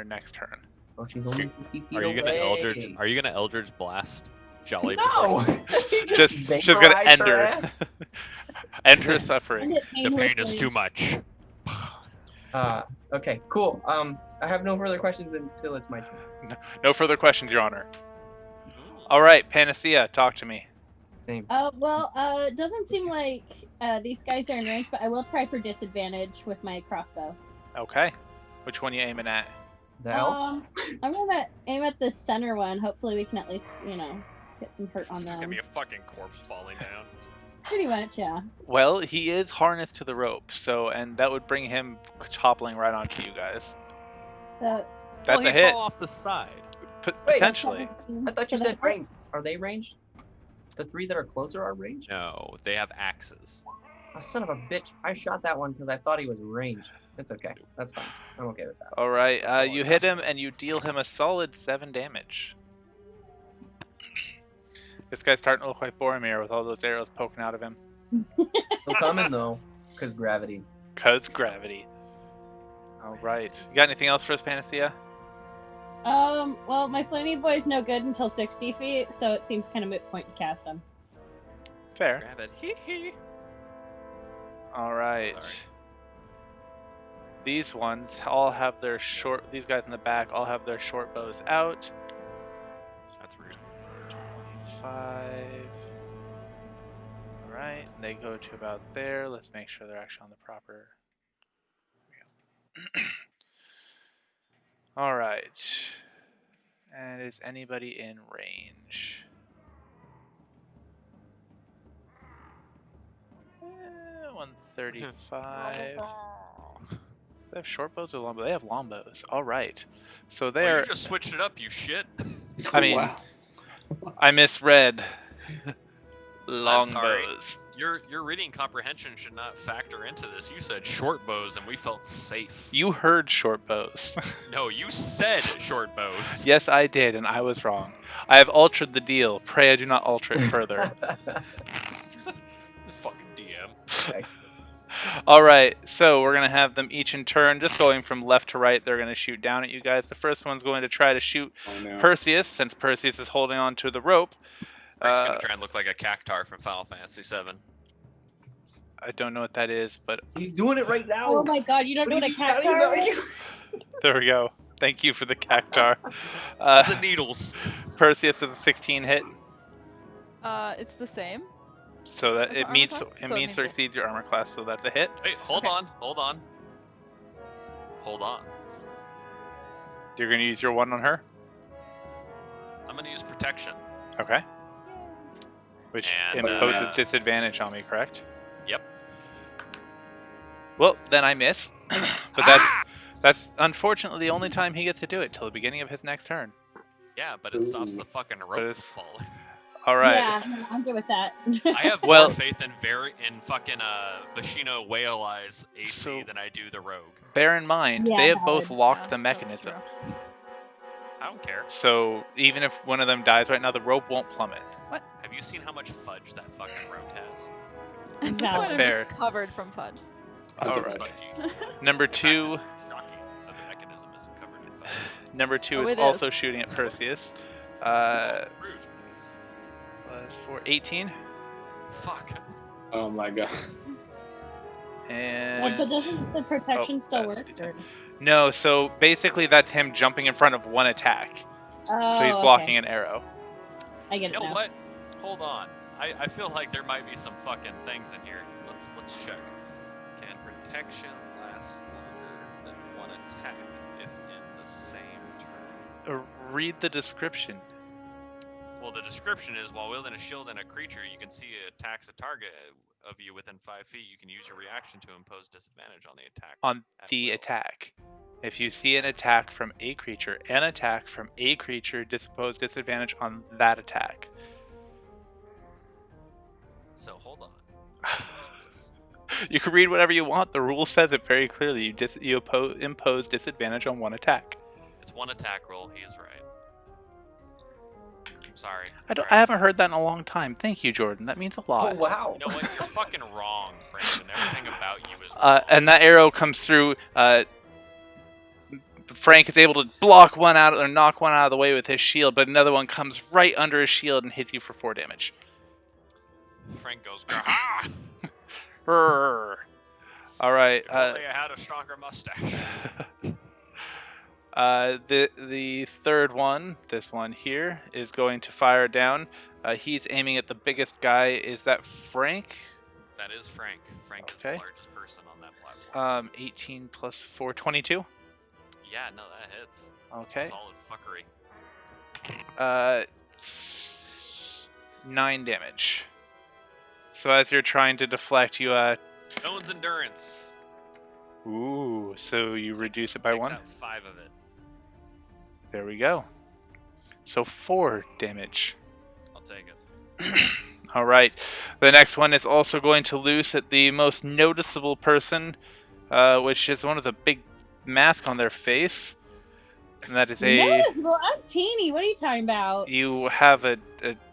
next turn. Oh, she's only 50 feet Are you gonna away. Eldritch Blast Jolly? No! Just she's gonna vaporize end her her. ass? End her suffering. End it The pain is painlessly. too much. Okay, cool. I have no further questions until it's my turn. No further questions, Your Honor. All right, Panacea, talk to me. Same. It doesn't seem like these guys are in range, but I will try for disadvantage with my crossbow. Okay. Which one you aiming at? The elf? I'm gonna aim at the center one. Hopefully, we can at least, get some hurt on There's gonna them. be a fucking corpse falling down. Pretty much, yeah. Well, he is harnessed to the rope, and that would bring him toppling right onto you guys. So, That's Well, a he'd hit. fall off the side. Potentially. I thought you So said that- ranged. Are they ranged? The three that are closer are ranged? No, they have axes. Oh, son of a bitch. I shot that one because I thought he was ranged. It's okay. That's fine. I'm okay with that. All right, Solid you hit him crossbow. and you deal him a solid 7 damage. This guy's starting to look like Boromir with all those arrows poking out of him. Still coming though, because gravity. Cause gravity. All right. You got anything else for us, Panacea? Well, my flaming boy's no good until 60 feet, so it seems kind of moot point to cast him. Fair. Grab it. Hee hee. All right. Sorry. These ones all have their short. These guys in the back all have their short bows out. That's rude. 25. All right, they go to about there. Let's make sure they're actually on the proper. There we go. All right. And is anybody in range? 135. They have short bows or long bows? They have long bows. All right. So Well, they're. you just switched it up, you shit. I mean, Wow. I misread. sorry. longbows. Your reading comprehension should not factor into this. You said short bows, and we felt safe. You heard short bows. No, you said short bows. Yes, I did, and I was wrong. I have altered the deal. Pray I do not alter it further. Fucking DM. Okay. All right, so we're gonna have them each in turn, just going from left to right. They're gonna shoot down at you guys. The first one's going to try to shoot Oh no. Perseus, since Perseus is holding on to the rope. Frank's gonna try and look like a cactar from Final Fantasy VII. I don't know what that is, but He's doing it right now. Oh my god, you don't know what a cactar is? there we go. Thank you for the cactar. The needles. Perseus is a 16 hit, It's the same. so that What's it the meets armor class? it So it meets means or it- exceeds your armor class, so that's a hit. Wait, hold Okay. on. Hold on. You're gonna use your one on her, I'm gonna use protection. okay? Which And, imposes disadvantage on me, correct? Yep. Well, then I miss, but that's unfortunately the only time he gets to do it till the beginning of his next turn. Yeah, but it stops Ooh. the fucking But rope it's- from falling. All right. Yeah, I'm good with that. I have Well- more faith in fucking Vashino Whale Eyes AC So- than I do the rogue. Bear in mind, Yeah, they have both valid. locked Yeah, the that's mechanism. true. I don't care. So even if one of them dies right now, the rope won't plummet. Have you seen how much fudge that fucking rogue has? At this That's point, I'm fair. just covered from fudge. That's All a right. fudge. Fudgy. Number In fact, two, it's shocking that the mechanism isn't covered in fudge. number two Oh, is it also is. shooting at Perseus. Rude. Was for 18, Fuck. Oh my god. and But doesn't the protection Oh, still that's work? the Or... no. So basically, that's him jumping in front of one attack. Oh, So he's blocking an arrow. I get You it know now. what? Hold on. I feel like there might be some fucking things in here. Let's check. Can protection last longer than one attack if in the same turn? Read the description. Well, the description is while wielding a shield and a creature, you can see it attacks a target of you within 5 feet. You can use your reaction to impose disadvantage on the attack. On at the will. attack. If you see an attack from a creature, impose disadvantage on that attack. So hold on. You can read whatever you want. The rule says it very clearly. You impose disadvantage on one attack. It's one attack roll. He is right. I'm sorry. I haven't heard that in a long time. Thank you, Jordan. That means a Oh lot. wow. You know what? You're fucking wrong, Brandon. Everything about you is wrong. And that arrow comes through. Frank is able to block one out or knock one out of the way with his shield, but another one comes right under his shield and hits you for 4 damage. Frank goes, "Ah!" Brrr. All right. If only I had a stronger mustache. The third one, this one here, is going to fire down. He's aiming at the biggest guy. Is that Frank? That is Frank. Frank is Okay. the largest person on that platform. 18 plus 4, 22. Yeah, no, that hits. Okay. Solid fuckery. 9 damage. So as you're trying to deflect, you Stone's endurance. ooh, so you reduce it by Takes 1. out 5 of it. There we go. So 4 damage. I'll take it. All right. The next one is also going to loose at the most noticeable person, which is one of the big mask on their face. And that is a... Noticeable? I'm teeny. What are you talking about? You have a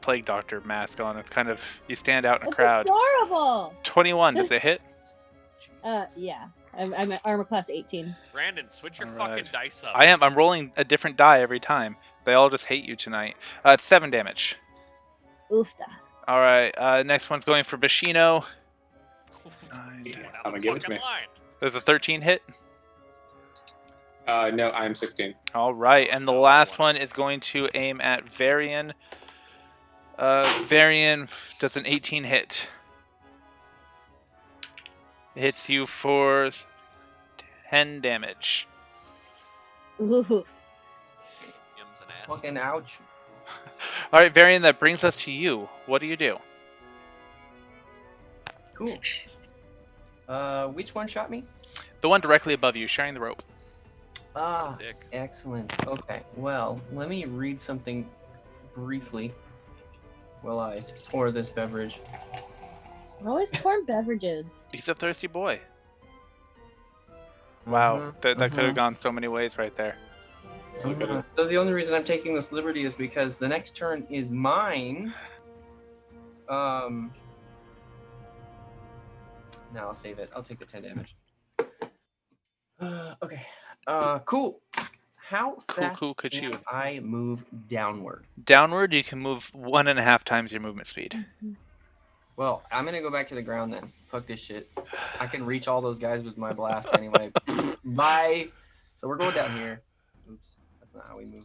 plague doctor mask on. It's kind of... You stand out in a It's crowd. adorable. 21, does it hit? Yeah. I'm at armor class 18. Brandon, switch your Alright. fucking dice up. I'm rolling a different die every time. They all just hate you tonight. It's 7 damage. Oofda. All right. Next one's going for Bashino. I'm gonna give it to me. There's a 13 hit. No, I'm 16. All right, and the last one is going to aim at Varian. Varian does an 18 hit. It hits you for 10 damage. Oof. Yums and ass. Fucking ouch. All right, Varian, that brings us to you. What do you do? Cool. Which one shot me? The one directly above you, sharing the rope. Ah, Dick. excellent. Okay, well, let me read something briefly. while I pour this beverage. Always pour beverages. He's a thirsty boy. Wow, Mhm, that could have mhm. gone so many ways right there. Look at it. So the only reason I'm taking this liberty is because the next turn is mine. Now I'll save it. I'll take the 10 damage. Okay. Cool. How fast Cool, could can you? I move downward? Downward, you can move 1.5 times your movement speed. Well, I'm gonna go back to the ground then. Fuck this shit. I can reach all those guys with my blast anyway. Bye. So we're going down here. Oops, that's not how we move.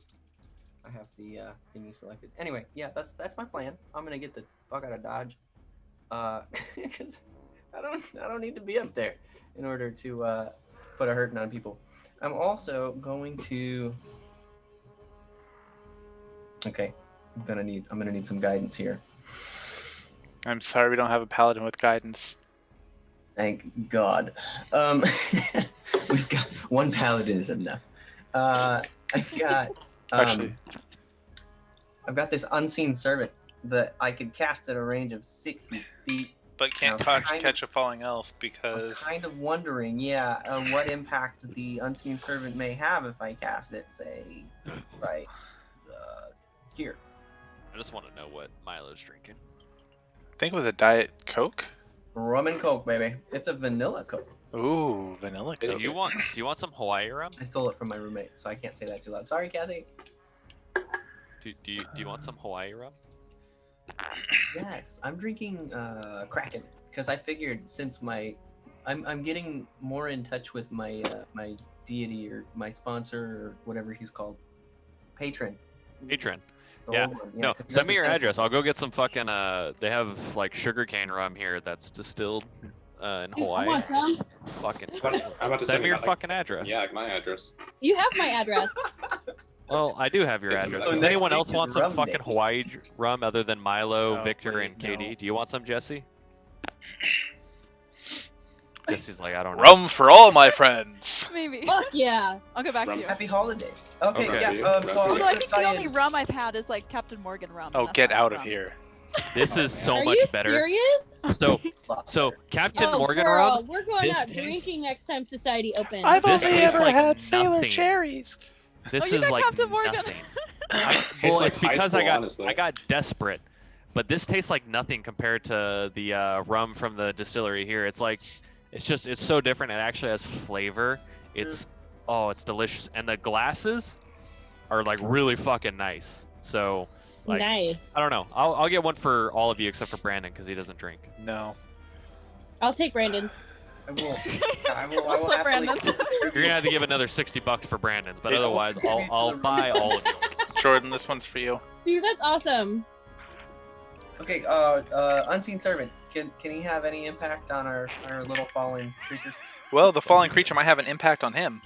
I have the thingy selected. Anyway, yeah, that's my plan. I'm gonna get the fuck out of Dodge. Because I don't need to be up there in order to put a hurting on people. I'm also going to. Okay, I'm gonna need some guidance here. I'm sorry we don't have a paladin with guidance. Thank God. We've got one paladin is enough. I've got Actually, I've got this unseen servant that I could cast at a range of 60 feet. but can't I was kind of- catch a falling elf I was because kind of wondering, what impact the unseen servant may have if I cast it, say, right here. I just want to know what Milo's drinking. I think it was a Diet Coke. Rum and Coke, baby. It's a vanilla Coke. Ooh, vanilla Is Coke. Do you want some Hawaii rum? I stole it from my roommate, so I can't say that too loud. Sorry, Kathy. Do you want some Hawaii rum? Yes, I'm drinking Kraken because I figured since I'm getting more in touch with my my deity or my sponsor or whatever he's called, patron. Patron. The Yeah. old one. No, 'cause he send me doesn't your have- address. I'll go get some fucking they have like sugarcane rum here that's distilled in I Hawaii. want some. Fucking I'm about to send me your like, fucking address. Yeah, like my address. You have my address. Well, I do have your It's- address. so Does next anyone week else is want some rum fucking day. Hawaii rum other than Milo, Oh, Victor, wait, and KD? no. Do you want some, Jesse? Jesse's like, I don't know. Rum for all my friends. Maybe. Fuck yeah. I'll get back Rum. to you. Happy holidays. Okay, Okay. yeah. Rum for you. So I Rum was for you. Although I just think the saying- only rum I've had is like Captain Morgan rum. and Oh, that's get not out of rum. here. This is so Are much you better. serious? So Captain Oh, Morgan girl, rum. we're going this out tastes- drinking next time Society opens. I've This only tastes ever like had Sailor nothing. cherries. This Oh, you is got like Captain Morgan. nothing. Tastes Well, like it's high because school, honestly. I got desperate, but this tastes like nothing compared to the rum from the distillery here. It's so different. It actually has flavor. It's delicious, and the glasses are like really fucking nice. So like Nice. I don't know. I'll get one for all of you except for Brandon because he doesn't drink. No. I'll take Brandon's. I will. I will We'll split happily Brandon's. You're gonna have to give another $60 for Brandon's, but Yeah. otherwise I'll buy all of yours. Jordan, this one's for you. Dude, that's awesome. Okay, unseen servant. Can he have any impact on our little fallen creatures? Well, the falling creature might have an impact on him.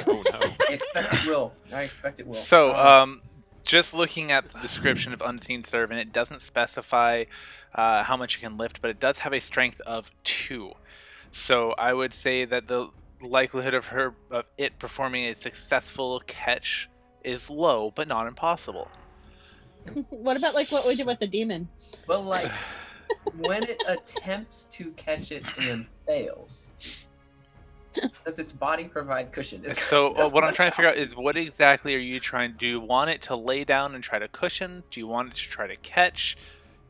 Oh no. I expect it will. I expect it will. So, just looking at the description of Unseen Servant, it doesn't specify how much it can lift, but it does have a strength of 2. So I would say that the likelihood of it performing a successful catch is low, but not impossible. What about like what we did with the demon? But like, when it attempts to catch it and fails, does its body provide cushion? So what I'm trying to figure out is what exactly are you trying to do? You want it to lay down and try to cushion? Do you want it to try to catch?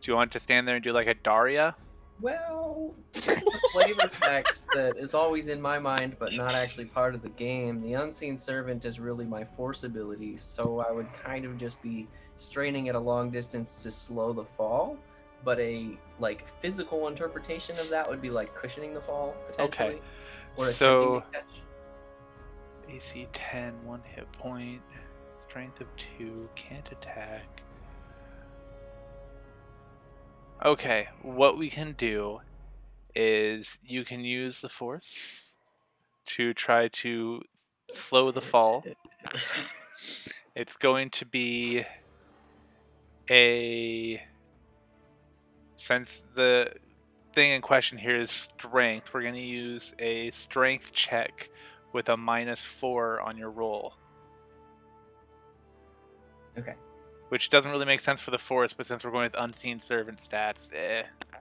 Do you want it to stand there and do like a Daria? Well, the flavor text that is always in my mind, but not actually part of the game. The unseen servant is really my force ability, so I would kind of just be straining at a long distance to slow the fall. But a like physical interpretation of that would be like cushioning the fall potentially. Okay. Or So- attempting to catch. AC 10, 1 hit point, strength of 2, can't attack. Okay, what we can do is you can use the force to try to slow the fall. It's going to be since the thing in question here is strength, we're going to use a strength check with a -4 on your roll. Okay. which doesn't really make sense for the forest, but since we're going with unseen servant stats,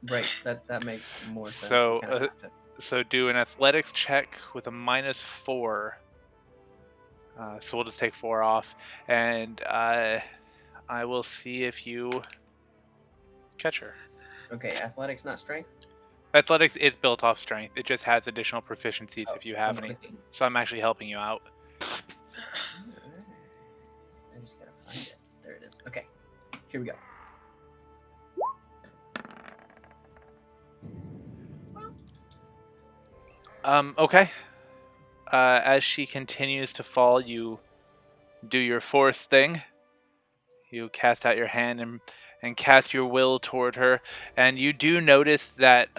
Right. That makes more sense. So, We kinda have to- So do an athletics check with a -4. So we'll just take 4 off, and I will see if you catch her. Okay, athletics, not strength. Athletics is built off strength. It just has additional proficiencies Oh, if you so have I'm any. clicking. So I'm actually helping you out. I just gotta find it. There it is. Okay, here we go. Okay. As she continues to fall, you do your force thing. You cast out your hand and cast your will toward her, and you do notice that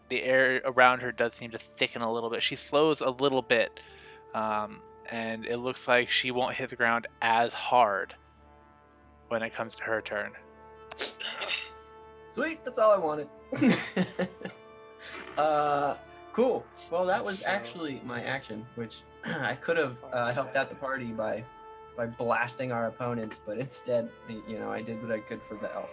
the air around her does seem to thicken a little bit. She slows a little bit, and it looks like she won't hit the ground as hard when it comes to her turn. Sweet, that's all I wanted. Cool. Well, that was So- actually my action, which I could have helped out the party by blasting our opponents, but instead, I did what I could for the elf.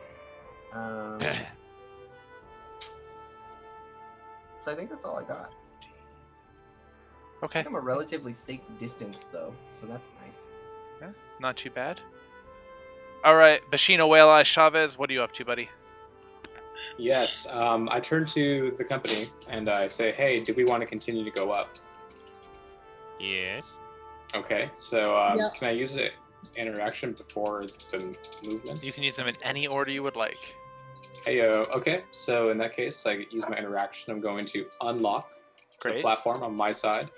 So I think that's all I got. Okay, I'm a relatively safe distance, though, so that's nice. not too bad. All right, Bashino Whale Eye Chavez, what are you up to, buddy? Yes, I turn to the company and I say, hey, do we want to continue to go up? Yes. Okay, so Yeah. can I use it interaction before the movement? You can use them in any order you would like. Heyo. Okay, so in that case, I use my interaction. I'm going to unlock the Great. platform on my side.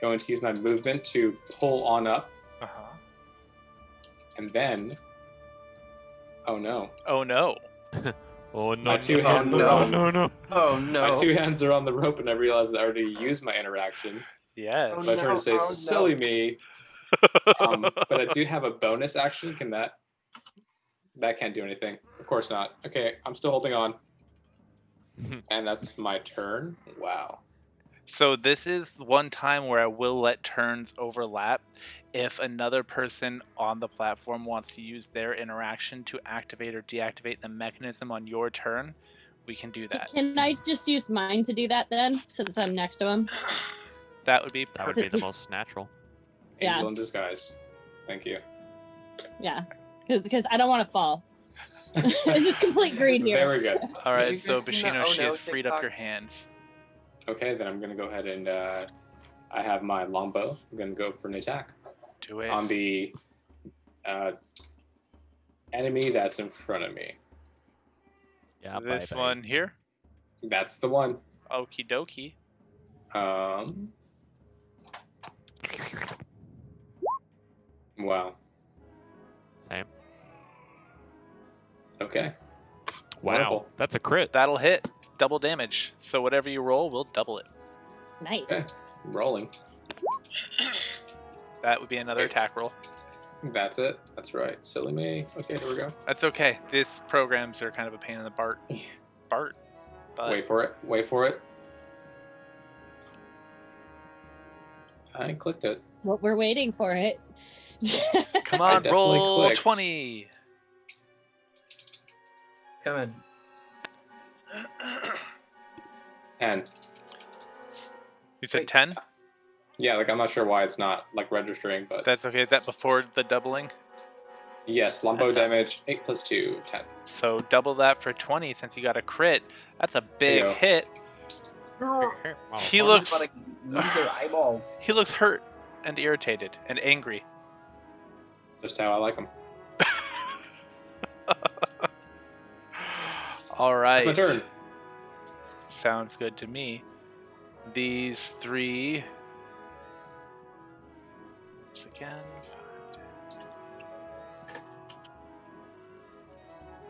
Going to use my movement to pull on up, Uh-huh. and then, oh no, Oh no. Oh no! My two no, hands no, are on- no, no, no. Oh no! my two hands are on the rope, and I realize that I already used my interaction. Yes. Oh, So I turn no, to say, oh, no. silly me. But I do have a bonus action. Can that? That can't do anything. Of course not. Okay, I'm still holding on. And that's my turn. Wow. So this is one time where I will let turns overlap. If another person on the platform wants to use their interaction to activate or deactivate the mechanism on your turn, we can do that. Can I just use mine to do that then, since I'm next to him? That would be That would perfect. be the most natural. Yeah. Angel in disguise. Thank you. Yeah, because I don't want to fall. This is complete greed here. Very good. All right, You so guys seen the Bashino, Oh she No has freed up TikTok? your hands. Okay, then I'm gonna go ahead and I have my longbow. I'm gonna go for an attack Do it. on the enemy that's in front of me. Yeah. This bye-bye. one here. That's the one. Okie dokie. Wow. Same. Okay. Wow, Wonderful. that's a crit. That'll hit. Double damage. So whatever you roll, we'll double it. Nice. Okay. Rolling. That would be another Wait. attack roll. That's it. That's right. Silly me. Okay, here we go. That's okay. These programs are kind of a pain in the Bart. But Wait for it. Wait for it. I clicked it. Well, we're waiting for it. come I on, definitely roll clicked. 20. Come in. 10. You said Wait. 10? Yeah, like I'm not sure why it's not like registering, but That's okay. Is that before the doubling? yes, longbow That's a- damage 8 plus 2, 10. So double that for 20 since you got a crit. That's a big Heyo. hit. He Motherfucker. looks Wanna use their eyeballs. he looks hurt and irritated and angry. Just how I like them. All right. It's my turn. Sounds good to me. These three. Once again. 5, 10.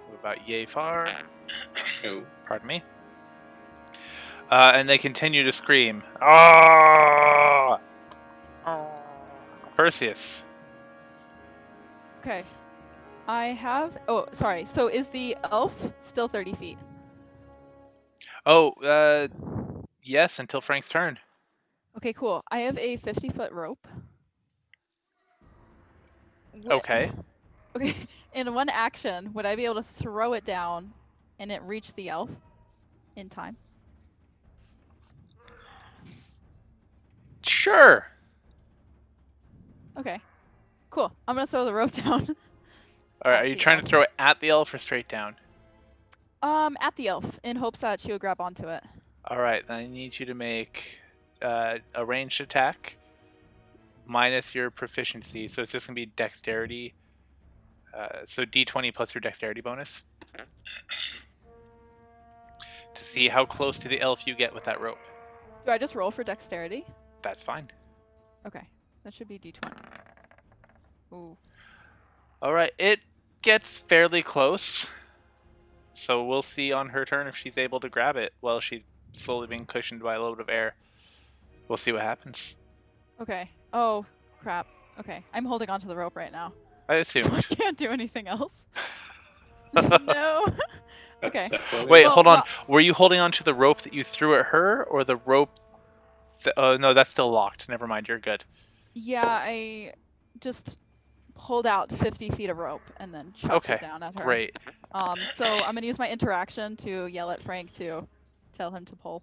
What about yay far? Oh. Pardon me. And they continue to scream. Ah! Perseus. Okay. I have. Oh, sorry. So is the elf still 30 feet? Oh, yes, until Frank's turn. Okay, cool. I have a 50-foot rope. Okay. Okay, in one action, would I be able to throw it down and it reach the elf in time? Sure. Okay, cool. I'm gonna throw the rope down. All right, At are you the trying to elf. throw it at the elf or straight down? At the elf, in hopes that she would grab onto it. All right, then I need you to make a ranged attack minus your proficiency. So it's just gonna be dexterity. So d20 plus your dexterity bonus to see how close to the elf you get with that rope. Do I just roll for dexterity? That's fine. Okay, that should be d20. Ooh. All right, it gets fairly close. So we'll see on her turn if she's able to grab it while she's slowly being cushioned by a load of air. We'll see what happens. Okay. Oh, crap. Okay, I'm holding onto the rope right now. I So I assumed. can't do anything else. No. That's Okay. definitely- Wait, Well, hold on. well- Were you holding on to the rope that you threw at her, or the rope? No, that's still locked. Never mind. You're good. Yeah, I just pulled out 50 feet of rope and then chucked Okay, it down at her. Great. So I'm gonna use my interaction to yell at Frank to tell him to pull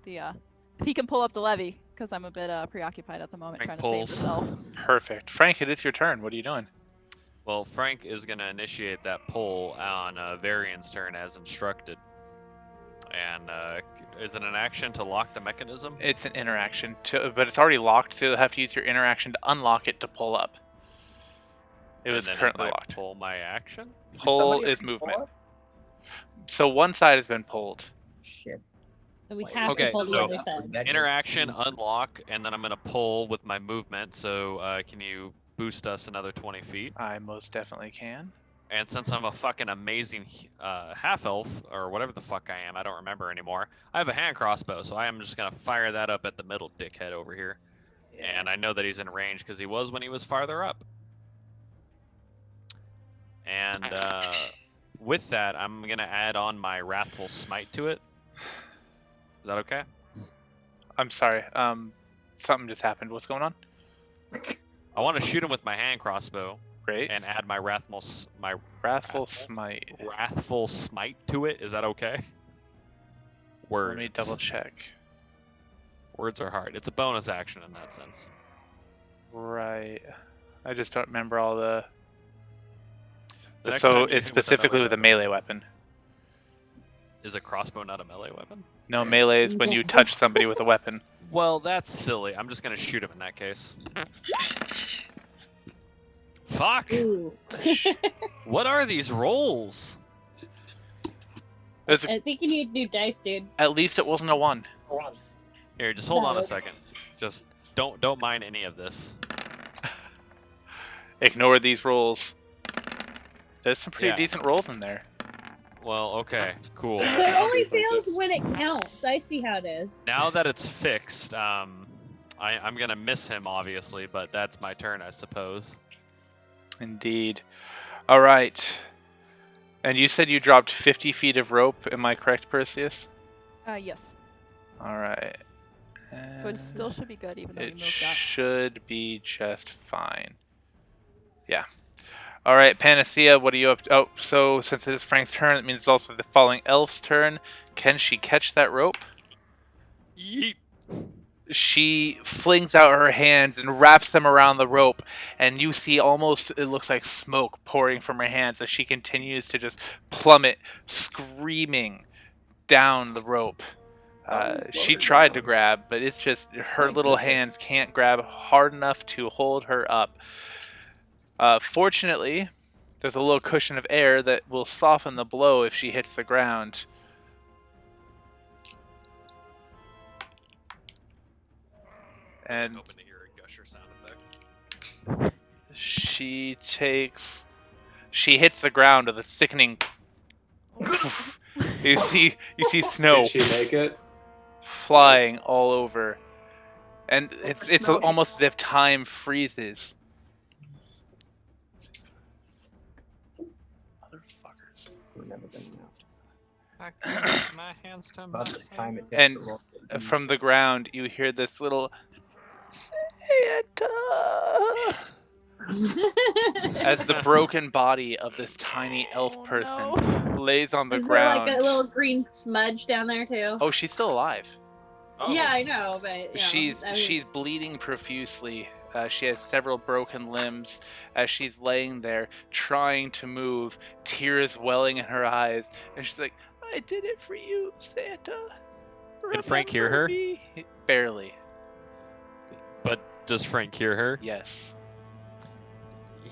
the if he can pull up the levee, because I'm a bit preoccupied at the moment Frank trying pulls. to save herself. Perfect. Frank, it is your turn. What are you doing? Well, Frank is going to initiate that pull on Varian's turn as instructed. And is it an action to lock the mechanism? It's an interaction, but it's already locked, so you'll have to use your interaction to unlock it to pull up. It was And then currently is my locked. pull my action? Pull somebody is already pull movement. up? So one side has been pulled. Shit. So we Wait, have Okay, to pull so- the other side. That goes- Interaction, unlock, and then I'm going to pull with my movement. So can you boost us another 20 feet? I most definitely can. And since I'm a fucking amazing half elf, or whatever the fuck I am, I don't remember anymore, I have a hand crossbow, so I am just going to fire that up at the middle dickhead over here. And I know that he's in range because he was when he was farther up. And with that, I'm going to add on my Wrathful Smite to it. Is that okay? I'm sorry. Something just happened. What's going on? I want to shoot him with my hand crossbow Great. and add my Wrathful Wrathful Smite. Smite to it. Is that okay? Words. Let me double check. Words are hard. It's a bonus action in that sense. Right. I just don't remember all the. The next So time you it's hit with specifically with a melee weapon. Is a crossbow not a melee weapon? No, melee is when you touch somebody with a weapon. Well, that's silly. I'm just gonna shoot him in that case. Fuck! Ooh. What are these rolls? It's, I think you need new dice, dude. at least it wasn't a 1. Here, just hold on a No. second. Just don't mind any of this. Ignore these rolls. There's some pretty Yeah. decent rolls in there. Well, okay, cool. So it only Like fails this. when it counts. I see how it is. Now that it's fixed, I'm gonna miss him obviously, but that's my turn, I suppose. Indeed. All right. And you said you dropped 50 feet of rope. Am I correct, Perseus? Yes. All right. So it still should be good, even though we It moved that. should be just fine. Yeah. All right, Panacea, what are you up to? Oh, so since it is Frank's turn, it means it's also the falling elf's turn. Can she catch that rope? Yeet. She flings out her hands and wraps them around the rope, and you see almost, it looks like smoke pouring from her hands as she continues to just plummet, screaming down the rope. She tried to grab, but it's just her Thank little goodness. hands can't grab hard enough to hold her up. Fortunately, there's a little cushion of air that will soften the blow if she hits the ground. And Hoping to hear a gusher sound effect. she hits the ground with a sickening. you see snow Did she make it? flying all over, and it's snow. almost as if time freezes. Motherfuckers. We've never been out. My hands to About the time it takes And to roll the D. From the ground, you hear this little Santa. as the broken body of this tiny elf Oh, person no. lays on the Is there like ground. a little green smudge down there too? Oh, she's still alive. Oh. Yeah, I know, but She's bleeding profusely. She has several broken limbs as she's laying there trying to move, tears welling in her eyes, and she's like, "I did it for you, Santa. Can Frank hear her? Remember me." Barely. But does Frank hear her? Yes.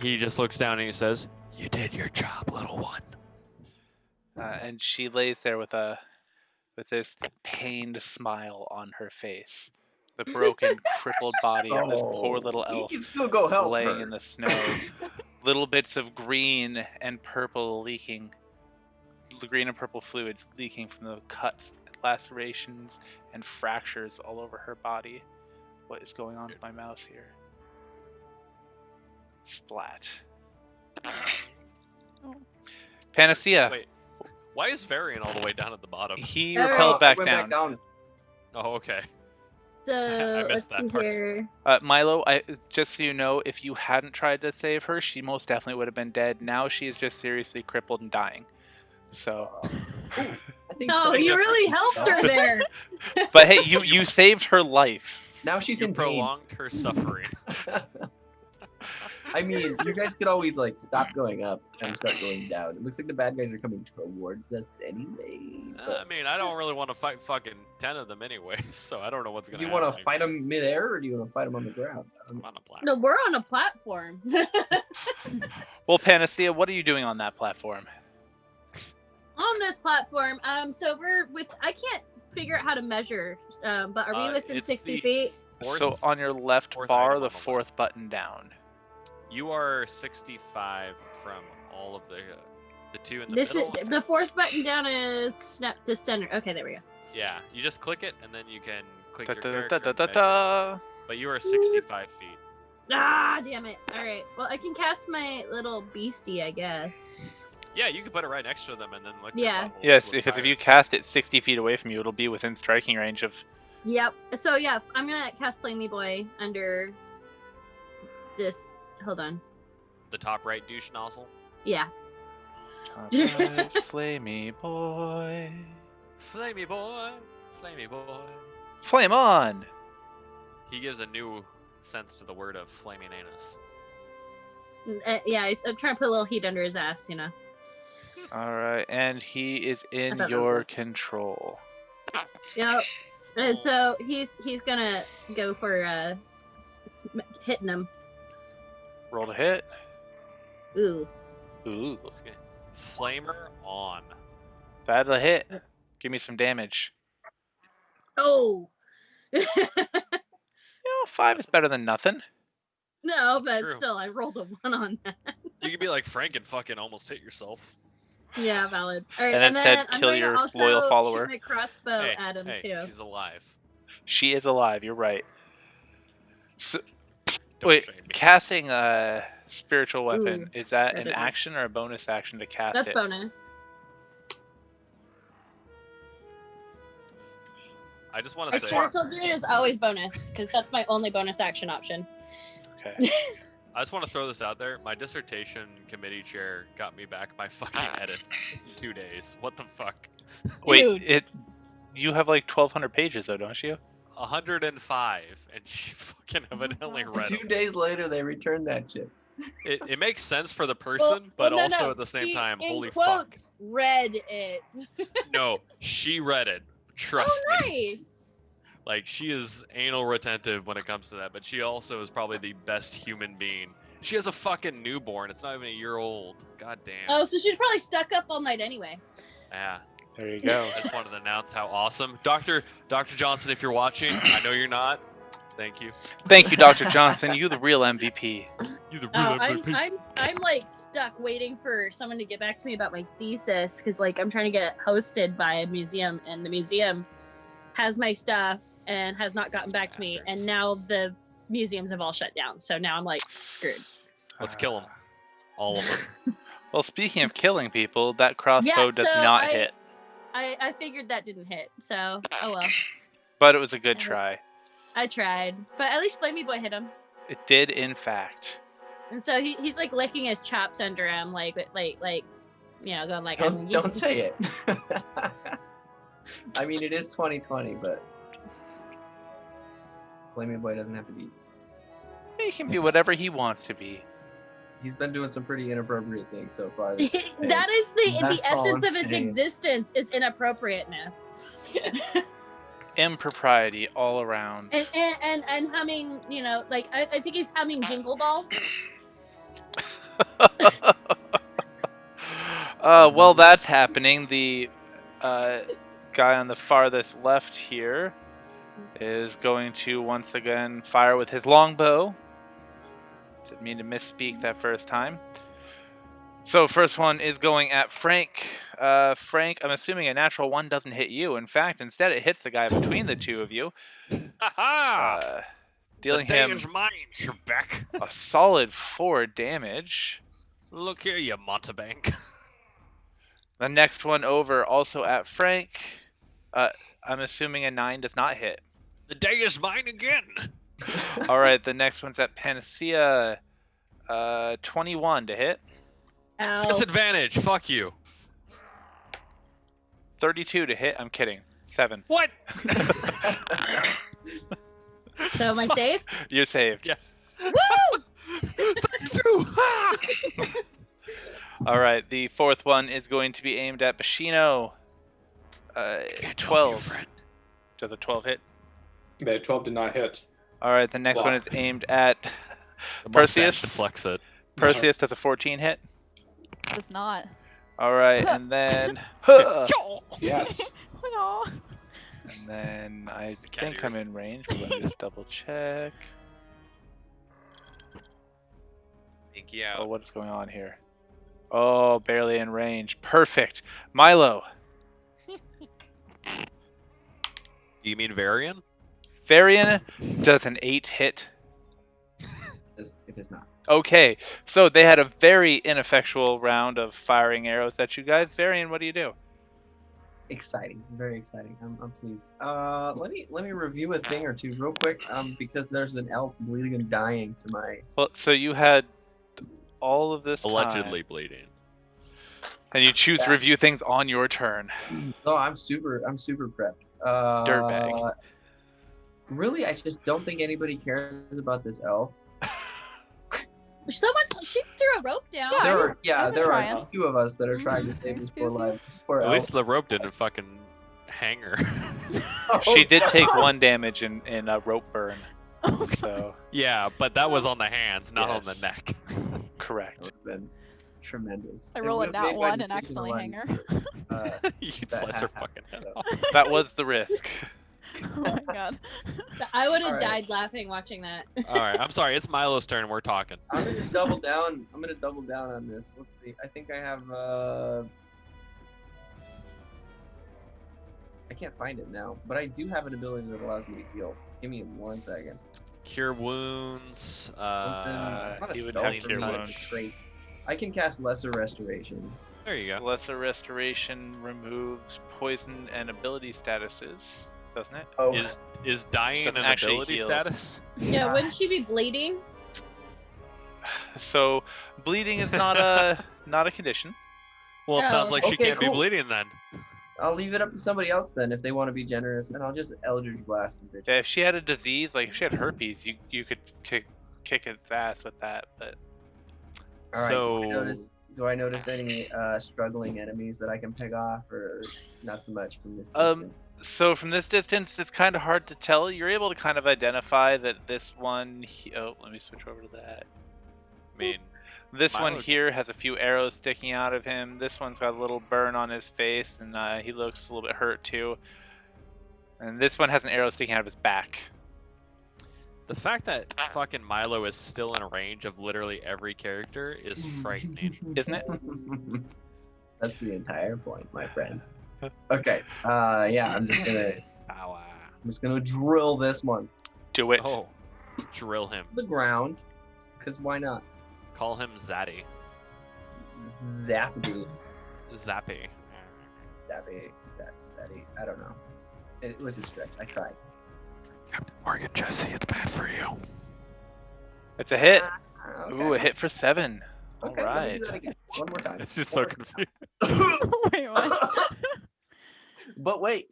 He just looks down and he says, "You did your job, little one." And she lays there with this pained smile on her face. The broken, crippled body of this poor little You elf can still go help laying her. in the snow. Little bits of green and purple leaking. The green and purple fluids leaking from the cuts, lacerations, and fractures all over her body. What is going on with my mouse here? Splat. Panacea. Wait, why is Varian all the way down at the bottom? He Alright. repelled I back went down. Oh, okay. So I let's missed that see part. here. Milo, just so you know, if you hadn't tried to save her, she most definitely would have been dead. Now she is just seriously crippled and dying. So, I think Oh, so. you really helped her there. but hey, you saved her life. Now she's You in pain. prolonged her suffering. I mean, you guys could always like stop going up and start going down. It looks like the bad guys are coming towards us anyway. I mean, I don't really want to fight fucking 10 of them anyway, so I don't know what's Do gonna you happen. want to fight them midair, or do you want to fight them on the ground? I'm on a platform. No, we're on a platform. Well, Panacea, what are you doing on that platform? On this platform, so I can't figure out how to measure, but are we within it's 60 the feet? So on your left fourth bar, item the on the fourth button down. You are 65 from all of the two in the This is middle. the fourth button down is snap to center. Okay, there we go. Yeah, you just click it and then you can click Da, your da, character da, and da, measure. da. But you are 65 feet. Ah, damn it. All right. Well, I can cast my little beastie, I guess. Yeah, you can put it right next to them and then look. Yeah. Yes, because if you cast it 60 feet away from you, it'll be within striking range of. Yep. So yeah, I'm gonna cast Flame Me Boy under this. Hold on. The top right douche nozzle. Yeah. Flamey boy. Flamey boy, flamey boy. Flame on! He gives a new sense to the word of flaming anus. Yeah, I'm trying to put a little heat under his ass, you know. Alright, and he is in thought that your was control. Yep. And so he's gonna go for hitting him. Roll to hit. Ooh. Ooh, Let's get flamer on. that'll hit. Give me some damage. Oh. You know, 5 is better than nothing. No, That's but true. still, I rolled a 1 on that. You could be like Frank and fucking almost hit yourself. Yeah, valid. All right, And instead then I'm kill going to your also loyal follower. shoot my crossbow Hey, at him hey, too. she's alive. She is alive, you're right. So, Don't wait, shame me. casting a spiritual weapon, Ooh, is that that an doesn't- action or a bonus action to cast That's it? bonus. I just want A to say, spiritual dude is always bonus because that's my only bonus action option. Okay. I just want to throw this out there. My dissertation committee chair got me back my fucking edits in 2 days. What the fuck? Wait, Dude. you have like 1,200 pages though, don't you? 105, and she fucking evidently read 2 them. days later, they returned that shit. It makes sense for the person, but no, also no. at the same He, time, in holy fuck. quotes, read it. No, she read it. Trust Oh, me. nice. Like, she is anal retentive when it comes to that, but she also is probably the best human being. She has a fucking newborn. It's not even a year old. God damn. Oh, so she's probably stuck up all night anyway. Yeah. There you go. I just wanted to announce how awesome. Dr. Johnson, if you're watching, I know you're not. Thank you. Thank you, Dr. Johnson. You the real MVP. You the real Oh, MVP. I'm like stuck waiting for someone to get back to me about my thesis because like I'm trying to get it hosted by a museum and the museum has my stuff and has not gotten back to me, Bastards. and now the museums have all shut down. So now I'm like screwed. Let's kill them. All of them. Well, speaking of killing people, that crossbow does so not I- hit, I figured that didn't hit. So oh well. but it was a good try. I tried, but at least Flamey Boy hit him. It did, in fact. And so he's like licking his chops under him, like you know, going like. Don't say it. I mean, it is 2020, but Flaming Boy doesn't have to be. He can be whatever he wants to be. He's been doing some pretty inappropriate things so far. That is That's the all essence I'm of its saying. existence is inappropriateness. Impropriety all around. and humming, you know, like I think he's humming Jingle Balls. Well, that's happening. The guy on the farthest left here is going to once again fire with his longbow. Didn't mean to misspeak that first time. So first one is going at Frank. Frank, I'm assuming a natural 1 doesn't hit you. In fact, instead it hits the guy between the two of you. Aha! Dealing the day him is mine, Trebek. a solid 4 damage. Look here, you Montebank. The next one over, also at Frank. I'm assuming a 9 does not hit. The day is mine again. All right, the next one's at Panacea. 21 to hit. Ow. Disadvantage. Fuck you. 32 to hit. I'm kidding. 7. What? So am I safe? You're saved. Yes. Woo! 32. All right, the fourth one is going to be aimed at Bashino. 12. Does a 12 hit? The 12 did not hit. All right, the next one Block. is aimed at The mustache Perseus. should flex it. Perseus. Does a 14 hit? Does not. All right, and then Yes. Aw. and then I Cat think I'm ears. in range, but let me just double check. Inky Oh, out. what is going on here? Oh, barely in range. Perfect. Milo. You mean Varian? Varian does an 8 hit. It is not. Okay, so they had a very ineffectual round of firing arrows at you guys. Varian, what do you do? Exciting, very exciting. I'm pleased. Let me review a thing or two real quick. Because there's an elf bleeding and dying to my. Well, so you had all of this time, Allegedly bleeding. and you choose to Yeah. review things on your turn. Oh, I'm super prepped. Dirtbag. Really, I just don't think anybody cares about this elf. She threw a rope down. Yeah, there trying. are a few of us that are trying to save this poor Excuse you? life. Poor At elf. least the rope didn't fucking hang her. She did take 1 damage in a rope burn. Oh, So Yeah, but that was on the hands, not on the Yes. neck. That correct. would have been tremendous. I It roll a would have made nat my 1 and decision accidentally a lot hang her. easier. You could That slice her happened, fucking head so. off. That was the risk. Oh my god. I would have Alright. died laughing watching that. Alright, I'm sorry, it's Milo's turn, we're talking. I'm gonna double down. I'm gonna double down on this. Let's see. I think I have. I can't find it now, but I do have an ability that allows me to heal. Give me 1 second. Cure wounds, Not a he would spell have for cure me, wounds. it's a trait. I can cast Lesser Restoration. there you go. Lesser restoration removes poison and ability statuses, doesn't it? Oh, Is dying Doesn't an actually ability heal. status? Yeah, wouldn't she be bleeding? So bleeding is not a condition. Well, it Oh, sounds like she okay, can't be cool. bleeding then. I'll leave it up to somebody else then if they want to be generous, and I'll just Eldritch Blast the bitch. Yeah, if she had a disease, like if she had herpes, you could kick its ass with that. But All right. So- Do I notice any struggling enemies that I can pick off, or not so much from this Um, distance? so from this distance, it's kind of hard to tell. You're able to kind of identify that this one. Oh, let me switch over to that. I mean, This one Milo- here has a few arrows sticking out of him. This one's got a little burn on his face, and he looks a little bit hurt too. And this one has an arrow sticking out of his back. the fact that fucking Milo is still in range of literally every character is frightening. Isn't it? That's the entire point, my friend. Okay. Yeah, I'm just gonna drill this one Do it. Oh, drill him. to the ground, cause why not? Call him Zaddy. Zappy, Zappy. zappy. I don't know. It was a stretch. I tried. Captain Morgan Jesse, it's bad for you. It's a hit. Ooh, a hit for 7. Okay, All let me right. do that again. One more time. It's just so confused. Wait, what? But wait,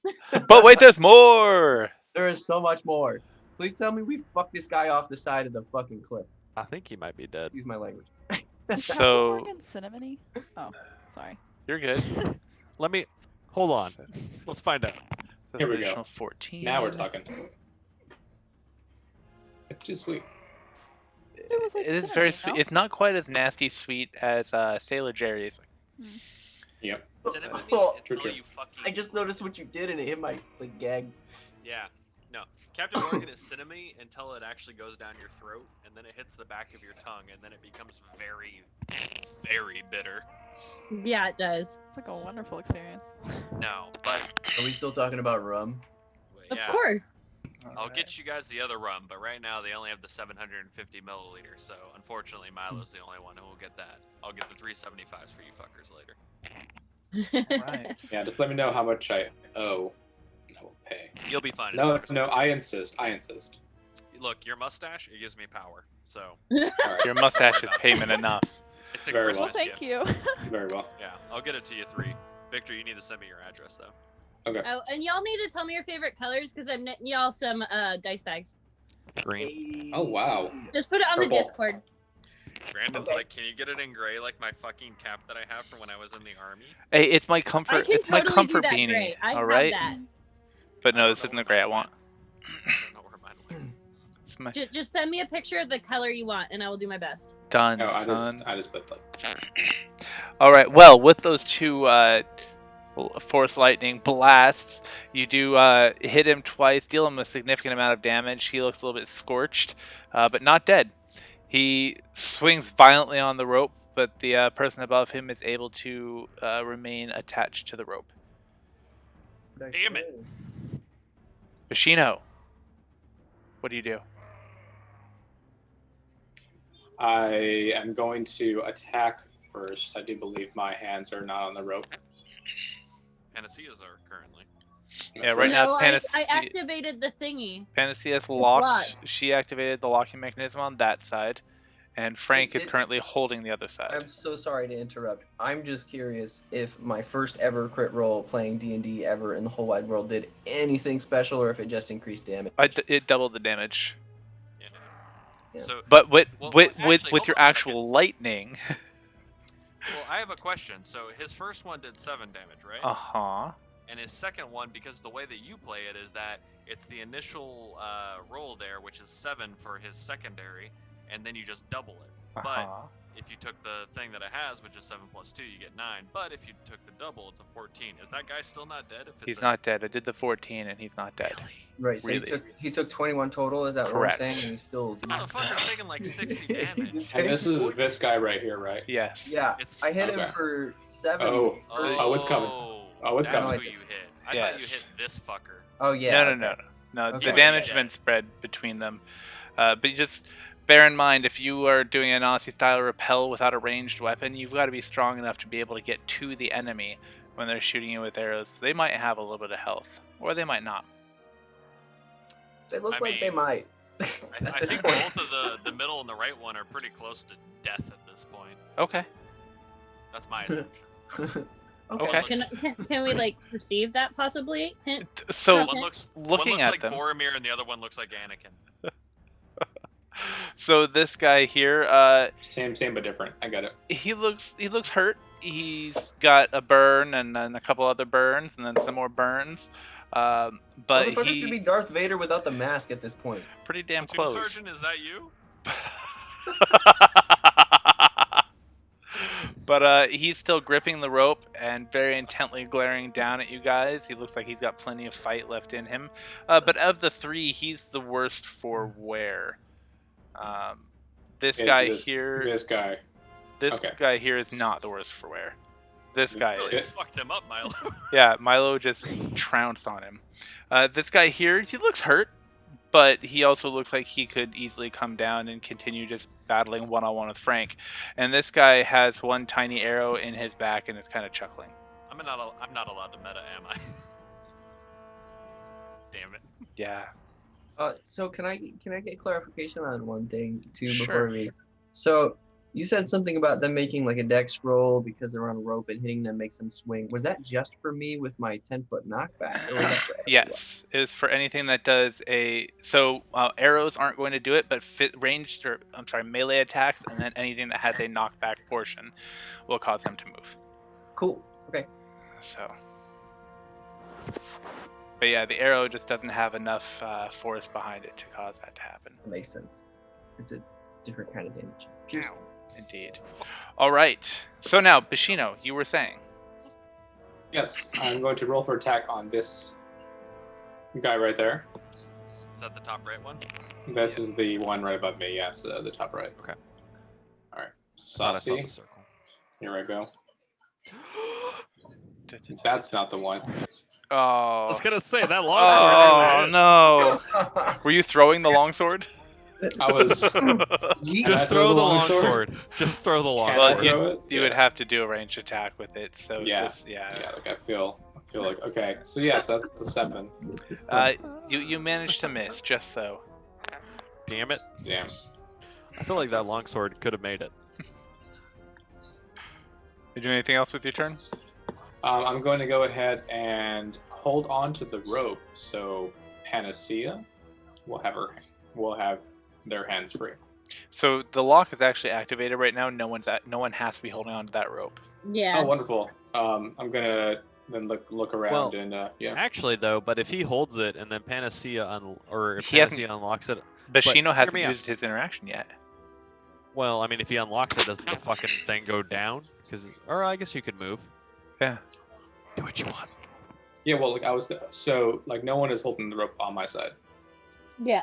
But wait, there's more. there is so much more. Please tell me we fucked this guy off the side of the fucking cliff. I think he might be dead. Excuse my language. So Morgan cinnamony? Oh, sorry. you're good. Let me hold on. Let's find out. That's Here we an go. additional 14. Now we're talking. It's too sweet. It was like It is very cinnamony, sweet. no? It's not quite as nasty sweet as Sailor Jerry's. Yep. Cinnamon Oh, until true. you fucking. I just noticed what you did and it hit my like gag. Yeah. No. Captain Morgan is cinnamon until it actually goes down your throat, and then it hits the back of your tongue, and then it becomes very, very bitter. Yeah, it does. It's like a wonderful experience. No, but Are we still talking about rum? Of yeah. course. I'll get you guys the other rum, but right now they only have the 750 milliliters, so unfortunately Milo's the only one who will get that. I'll get the 375s for you fuckers later. Right. Yeah, just let me know how much I owe. And I will pay. You'll be fine. No, It's no, I insist. I insist. Look, your mustache, it gives me power, so All right. Your mustache is payment enough. it's a Very well. Christmas Well, thank gift. you. Very well. Yeah, I'll get it to you 3. Victor, you need to send me your address though. Okay. Oh, and y'all need to tell me your favorite colors because I'm knitting y'all some dice bags. Green. Oh wow. Just put it on the Purple. Discord. Brandon's Okay. like, can you get it in gray like my fucking cap that I have from when I was in the army? Hey, it's my I comfort. can It's my totally comfort do that beanie. gray. I all have right. that. But I no, don't this know isn't the where gray I mine want. went. I don't know where mine went. It's my Just send me a picture of the color you want, and I will do my best. done, No, son. I just put like. All right. Well, with those two force lightning blasts, you do hit him twice, deal him a significant amount of damage. He looks a little bit scorched, but not dead. He swings violently on the rope, but the person above him is able to remain attached to the rope. Damn it. Bashino, what do you do? I am going to attack first. I do believe my hands are not on the rope. Panaceas are currently. Yeah, right no, now I it's activated the thingy. Panacea's locked. locked. She activated the locking mechanism on that side, and Frank is It- currently holding the other side. I'm so sorry to interrupt. I'm just curious if my first ever crit roll playing D&D ever in the whole wide world did anything special, or if it just increased damage. It doubled the damage, Yeah. Yeah. So, but with Well, with actually, with hold your on a actual lightning. well, I have a question. So his first one did 7 damage, right? Uh huh. And his second one, because the way that you play it is that it's the initial roll there, which is 7 for his secondary, and then you just double it. Uh But huh. if you took the thing that it has, which is 7 plus 2, you get 9. But if you took the double, it's a 14. Is that guy still not dead? If it's He's a... not dead. I did the 14, and he's not dead. Really? Right, so Really? he took 21 total, is that Correct. what I'm saying? And he's still... This motherfucker's taking like 60 damage. And this is this guy right here, right? Yes. Yeah, It's... I hit Okay. him for 7. Oh. Oh, it's coming. Oh, it's that's coming. who you hit. I thought you Yes. hit this fucker. Oh, yeah. No, no, okay. no, no. No, Okay. the damage has Yeah. been spread between them. But you just bear in mind, if you are doing an Aussie-style repel without a ranged weapon, you've got to be strong enough to be able to get to the enemy when they're shooting you with arrows. They might have a little bit of health, or they might not. They look I like they mean, might. I At this think point. both of the middle and the right one are pretty close to death at this point. Okay. That's my assumption. Okay. Can we like perceive that possibly? Hint. So, One looks looking at like them- Boromir and the other one looks like Anakin. so this guy here, Same but different. I got it. he looks hurt. He's got a burn and then a couple other burns and then some more burns. But Motherfucker could be he Darth Vader without the mask at this point. pretty damn Platoon close. Sergeant, is that you? But he's still gripping the rope and very intently glaring down at you guys. He looks like he's got plenty of fight left in him. But of the three, he's the worst for wear. This Is guy this- here, This guy. this okay. guy here is not the worst for wear. This guy Really is. fucked him up, Milo. Yeah, Milo just trounced on him. This guy here, he looks hurt, but he also looks like he could easily come down and continue just battling one-on-one with Frank. And this guy has one tiny arrow in his back and is kind of chuckling. I'm not allowed to meta, am I? Damn it. Yeah. So can I get clarification on one thing too Sure. before we? So you said something about them making like a dex roll because they're on a rope and hitting them makes them swing. Was that just for me with my 10-foot knockback, or was that for everyone? Yes, is for anything that does a arrows aren't going to do it, but ranged or melee attacks and then anything that has a knockback portion will cause them to move. Cool. Okay. So, but yeah, the arrow just doesn't have enough force behind it to cause that to happen. That makes sense. It's a different kind of damage. Piercing. Indeed. All right. So now, Bishino, you were saying. Yes, I'm going to roll for attack on this guy right there. Is that the top right one? This is the one right above me. Yes, the top right. Okay. All right. Thought I saw Saucy. the circle. Here I go. That's not the one. I was Oh. gonna say that longsword. Oh really no! Were you throwing the longsword? I was. is. Can I Just throw the longsword? longsword. Just throw the Can I longsword. Well, throw it? You would have to do a ranged attack with it. So Yeah. yeah. Like I feel like okay. So yes, that's a 7. You managed to miss, just so. Damn it! Damn. I feel like that longsword could have made it. You do anything else with your turn? I'm going to go ahead and hold on to the rope. So Panacea will have their hands free. So the lock is actually activated right now. No one has to be holding on to that rope. Yeah. Oh, wonderful. I'm gonna then look around Well, and yeah. Actually, though, but if he holds it and then Panacea or if He hasn't- Panacea unlocks it, Bishino hear hasn't me out. used his interaction yet. well, I mean, if he unlocks it, doesn't the fucking thing go down? Or I guess you could move. Yeah. Do what you want. Yeah, well, like no one is holding the rope on my side. Yeah.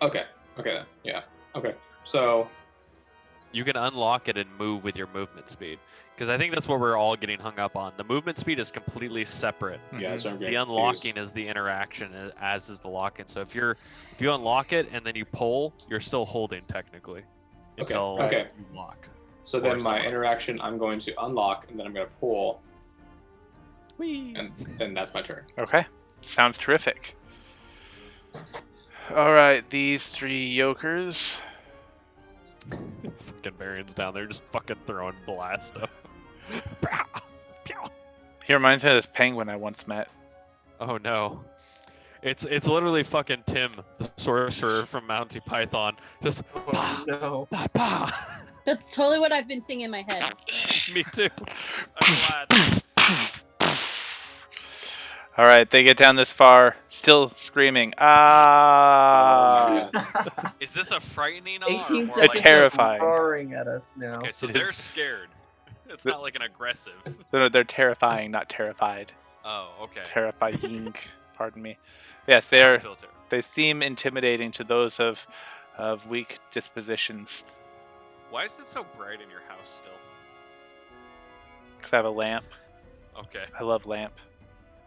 Okay then. Yeah. Okay. So You can unlock it and move with your movement speed. Because I think that's what we're all getting hung up on. The movement speed is completely separate. yeah, that's what I'm The getting unlocking confused. is the interaction, as is the lock-in. So if you unlock it and then you pull, you're still holding technically until okay. you lock. So or then my someone. interaction, I'm going to unlock and then I'm going to pull, Whee! and then that's my turn. Okay. Sounds terrific. All right, these 3 yokers. Fucking Baron's down there just fucking throwing blast stuff. He reminds me of this penguin I once met. Oh no. It's literally fucking Tim, the sorcerer from Monty Python. Just Oh, no. bah, bah. That's totally what I've been singing in my head. Me too. I'm glad. All right, they get down this far, still screaming. Ah! Yeah. Is this a frightening awe 18 or more It's seconds like terrifying. roaring at us now. Okay, so It they're is- scared. It's The- not like an aggressive. No, they're terrifying, not terrified. Oh, okay. Terrifying. Pardon me. Yes, I they're. feel terrible. They seem intimidating to those of weak dispositions. Why is it so bright in your house still? Because I have a lamp. Okay, I love lamp.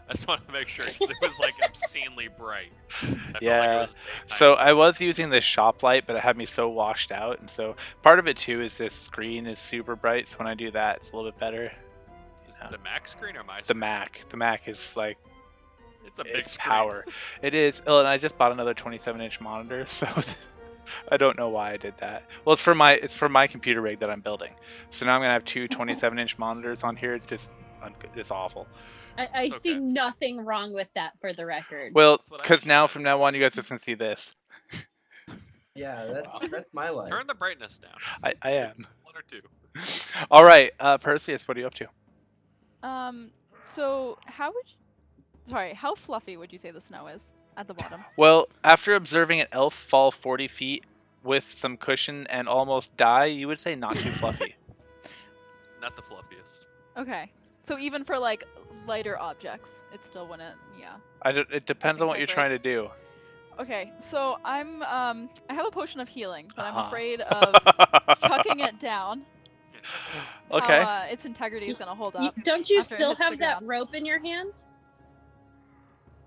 I just want to make sure because it was like obscenely bright. I felt like it Yeah. was daytime So I still. was using this shop light, but it had me so washed out, and so part of it too is this screen is super bright. So when I do that, it's a little bit better. Is it the Mac screen or my The screen? Mac. The Mac is like It's a big it's screen. power. It is. Oh, and I just bought another 27-inch monitor, so I don't know why I did that. Well, it's for my computer rig that I'm building. So now I'm gonna have 2 27-inch monitors on here. It's just it's awful. I see Okay. nothing wrong with that for the record. Well, That's what I because think now it from is. now on, you guys just can see this. Yeah, that's my life. Turn the brightness down. I am. 1 or 2. All right, Perseus, what are you up to? So how fluffy would you say the snow is at the bottom? Well, after observing an elf fall 40 feet with some cushion and almost die, you would say not too fluffy. Not the fluffiest. Okay. So even for like lighter objects, it still wouldn't. Yeah. It depends on what you're trying to do. Okay. So I have a potion of healing, but Uh-huh. I'm afraid of chucking it down. Okay. How, its integrity is gonna hold up. Don't you after it still hits the have that ground. rope in your hand?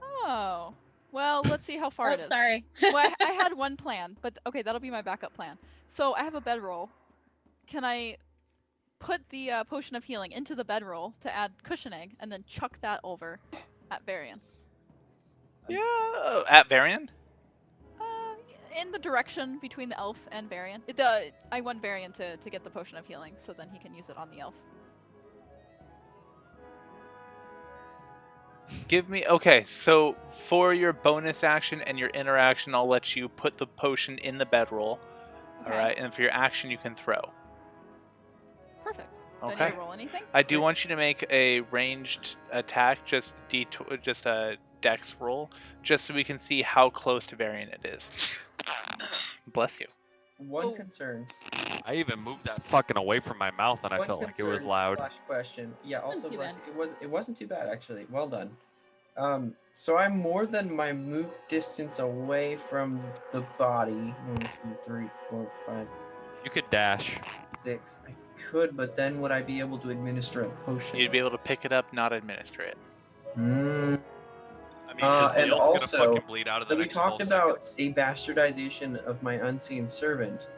Oh. Well, let's see how far Oh, it is. sorry. Well, I had one plan, but okay, that'll be my backup plan. So I have a bedroll. Can I put the potion of healing into the bedroll to add cushioning, and then chuck that over at Varian? Yeah. At Varian? in the direction between the elf and Varian. I want Varian to get the potion of healing, so then he can use it on the elf. Okay, so for your bonus action and your interaction, I'll let you put the potion in the bedroll. Okay. All right, and for your action, you can throw. Perfect. Do I need Okay. to roll anything? I do want you to make a ranged attack, just a dex roll, just so we can see how close to Varian it is. Bless you. One Oh. concern. I even moved that fucking away from my mouth, and I One felt like it was concern loud. slash question. Yeah. Wasn't Also, too bless bad. you. It wasn't too bad actually. Well done. So I'm more than my move distance away from the body. 1, 2, 3, 4, 5, You could dash. 6. I could, but then would I be able to administer a potion? You'd be able to pick it up, not administer it. Mm. I mean, his And heal's gonna also, fucking bleed out in So the we next talked 12 about seconds. a bastardization of my unseen servant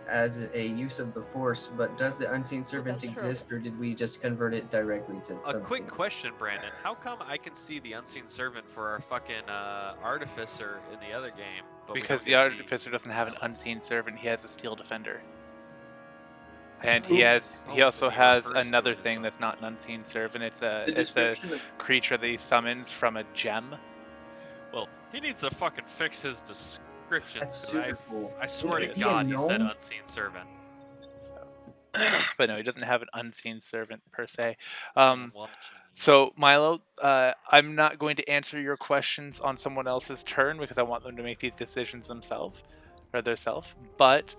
as a use of the force, but does the unseen servant that's true. exist, or did we just convert it directly to A something? quick question, Brandon. How come I can see the unseen servant for our fucking artificer in the other game? But we Because don't the get to see- artificer doesn't have an unseen servant, he has a steel defender. And Ooh. he Oh, also so he has refers to another it as thing an that's not an unseen servant. It's The a description of creature that he summons from a gem. Well, he needs to fucking fix his description. That's 'cause super cool. I swear Is to he a God, he said gnome? unseen servant. So. But no, he doesn't have an unseen servant per se. I'm watching. So Milo, I'm not going to answer your questions on someone else's turn because I want them to make these decisions themselves or themselves. But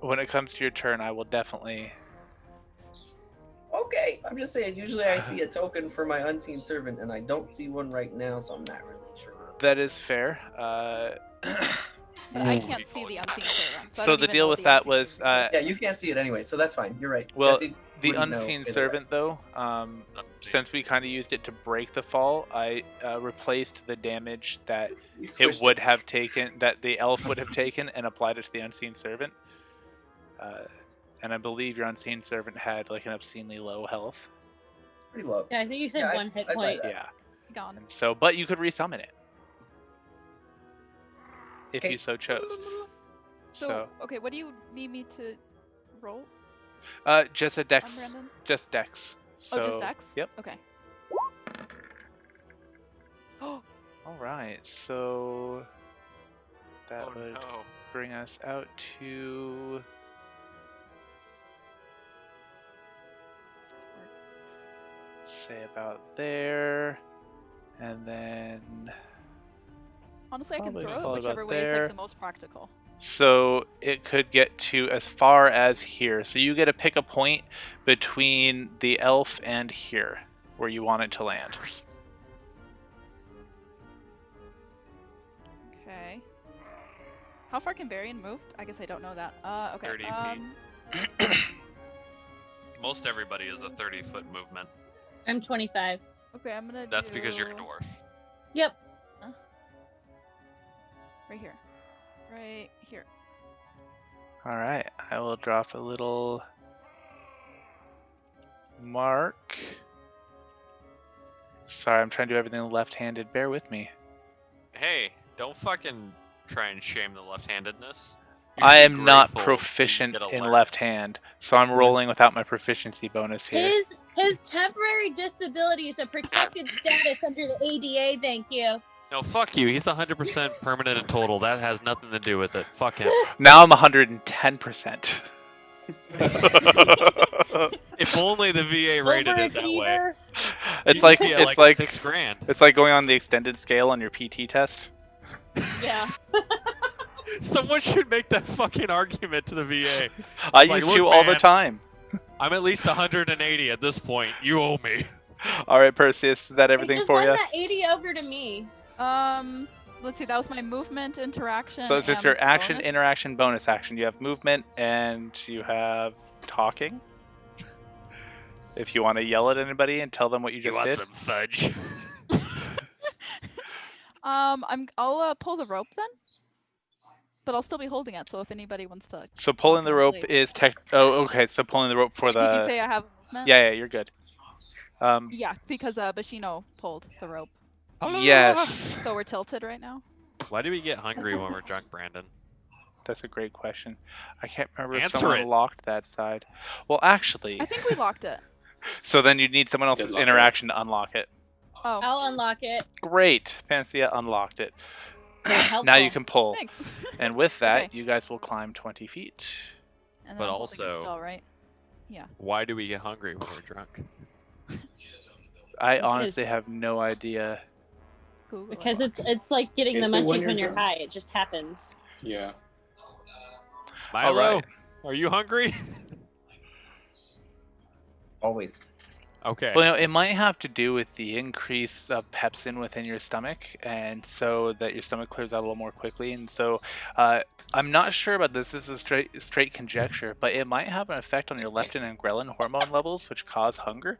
when it comes to your turn, I will definitely. Okay, I'm just saying. Usually, I see a token for my unseen servant, and I don't see one right now, so I'm not really sure. That is fair. But I Ooh, can't he see calls the it. unseen servant. So I don't the even deal know with the that unseen was, servant exists. Yeah, you can't see it anyway, so that's fine. You're right. Well, Jesse the wouldn't know unseen either way. servant, though, Unseen. since we kind of used it to break the fall, I replaced the damage that We it switched would have taken, that the elf would have taken, and applied it to the unseen servant. And I believe your unseen servant had like an obscenely low health. It's pretty low. Yeah, I think you said Yeah, one hit I'd buy point. that. Yeah. Gone. And so, but you could resummon it if Okay. you so chose. So, Okay, what do you need me to roll just a on dex, Brandon? just dex. So, Oh, just Dex? Yep. Okay. All right. So that Oh would no. bring us out to. Say about there, and then Honestly, I can Probably throw fall it about whichever way is there. like the most practical. so it could get to as far as here. So you get to pick a point between the elf and here, where you want it to land. Okay. How far can Varian move? I guess I don't know that. Okay. 30 feet. Most everybody is a 30-foot movement. I'm 25. Okay, I'm gonna. That's because you're a do- dwarf. Yep. Right here. Right here. All right, I will drop a little mark. Sorry, I'm trying to do everything left-handed. Bear with me. Hey, don't fucking try and shame the left-handedness. You I should be am not grateful that you proficient get a in left. left hand, so I'm rolling without my proficiency bonus here. His temporary disability is a protected status under the ADA. Thank you. No, fuck you. He's 100% permanent and total. That has nothing to do with it. Fuck him. Now I'm 110%. If only the VA rated it that way. Overachiever. It's You'd like be at it's like $6,000. it's like going on the extended scale on your PT test. Yeah. Someone should make that fucking argument to the VA. I Like, used look, to all the man. time. I'm at least 180 at this point. You owe me. All right, Perseus, is that everything Just for send you? that 80 over to me. Let's see. That was my movement, interaction. So it's just and your action, bonus. interaction, bonus action. You have movement and you have talking. If you want to yell at anybody and tell them what you You just want did. some fudge? I'll pull the rope then. But I'll still be holding it. So if anybody wants to. So pulling the rope is Oh, okay. So pulling the rope for Wait, the. Did you say I have movement? Yeah, you're good. Yeah, because Bashino pulled the rope. Yes. So we're tilted right now. Why do we get hungry when we're drunk, Brandon? That's a great question. I can't remember if Answer someone it. locked that side. Well, actually, I think we locked it. so then you'd need someone Did else's lock it. interaction to unlock it. Oh, I'll unlock it. Great. Panacea unlocked it. Helpful. Now you can pull. thanks. And with that, Okay. you guys will climb 20 feet. And But then I'm holding it also- still, right? Why do we get hungry when we're drunk? I honestly have no idea. Google it. Because it's like getting the Okay, so when munchies you're when you're drunk- high. It just happens. Yeah. Milo, Alright. are you hungry? Always. Okay. Well, it might have to do with the increase of pepsin within your stomach, and so that your stomach clears out a little more quickly. And so, I'm not sure about this. This is straight conjecture, but it might have an effect on your leptin and ghrelin hormone levels, which cause hunger.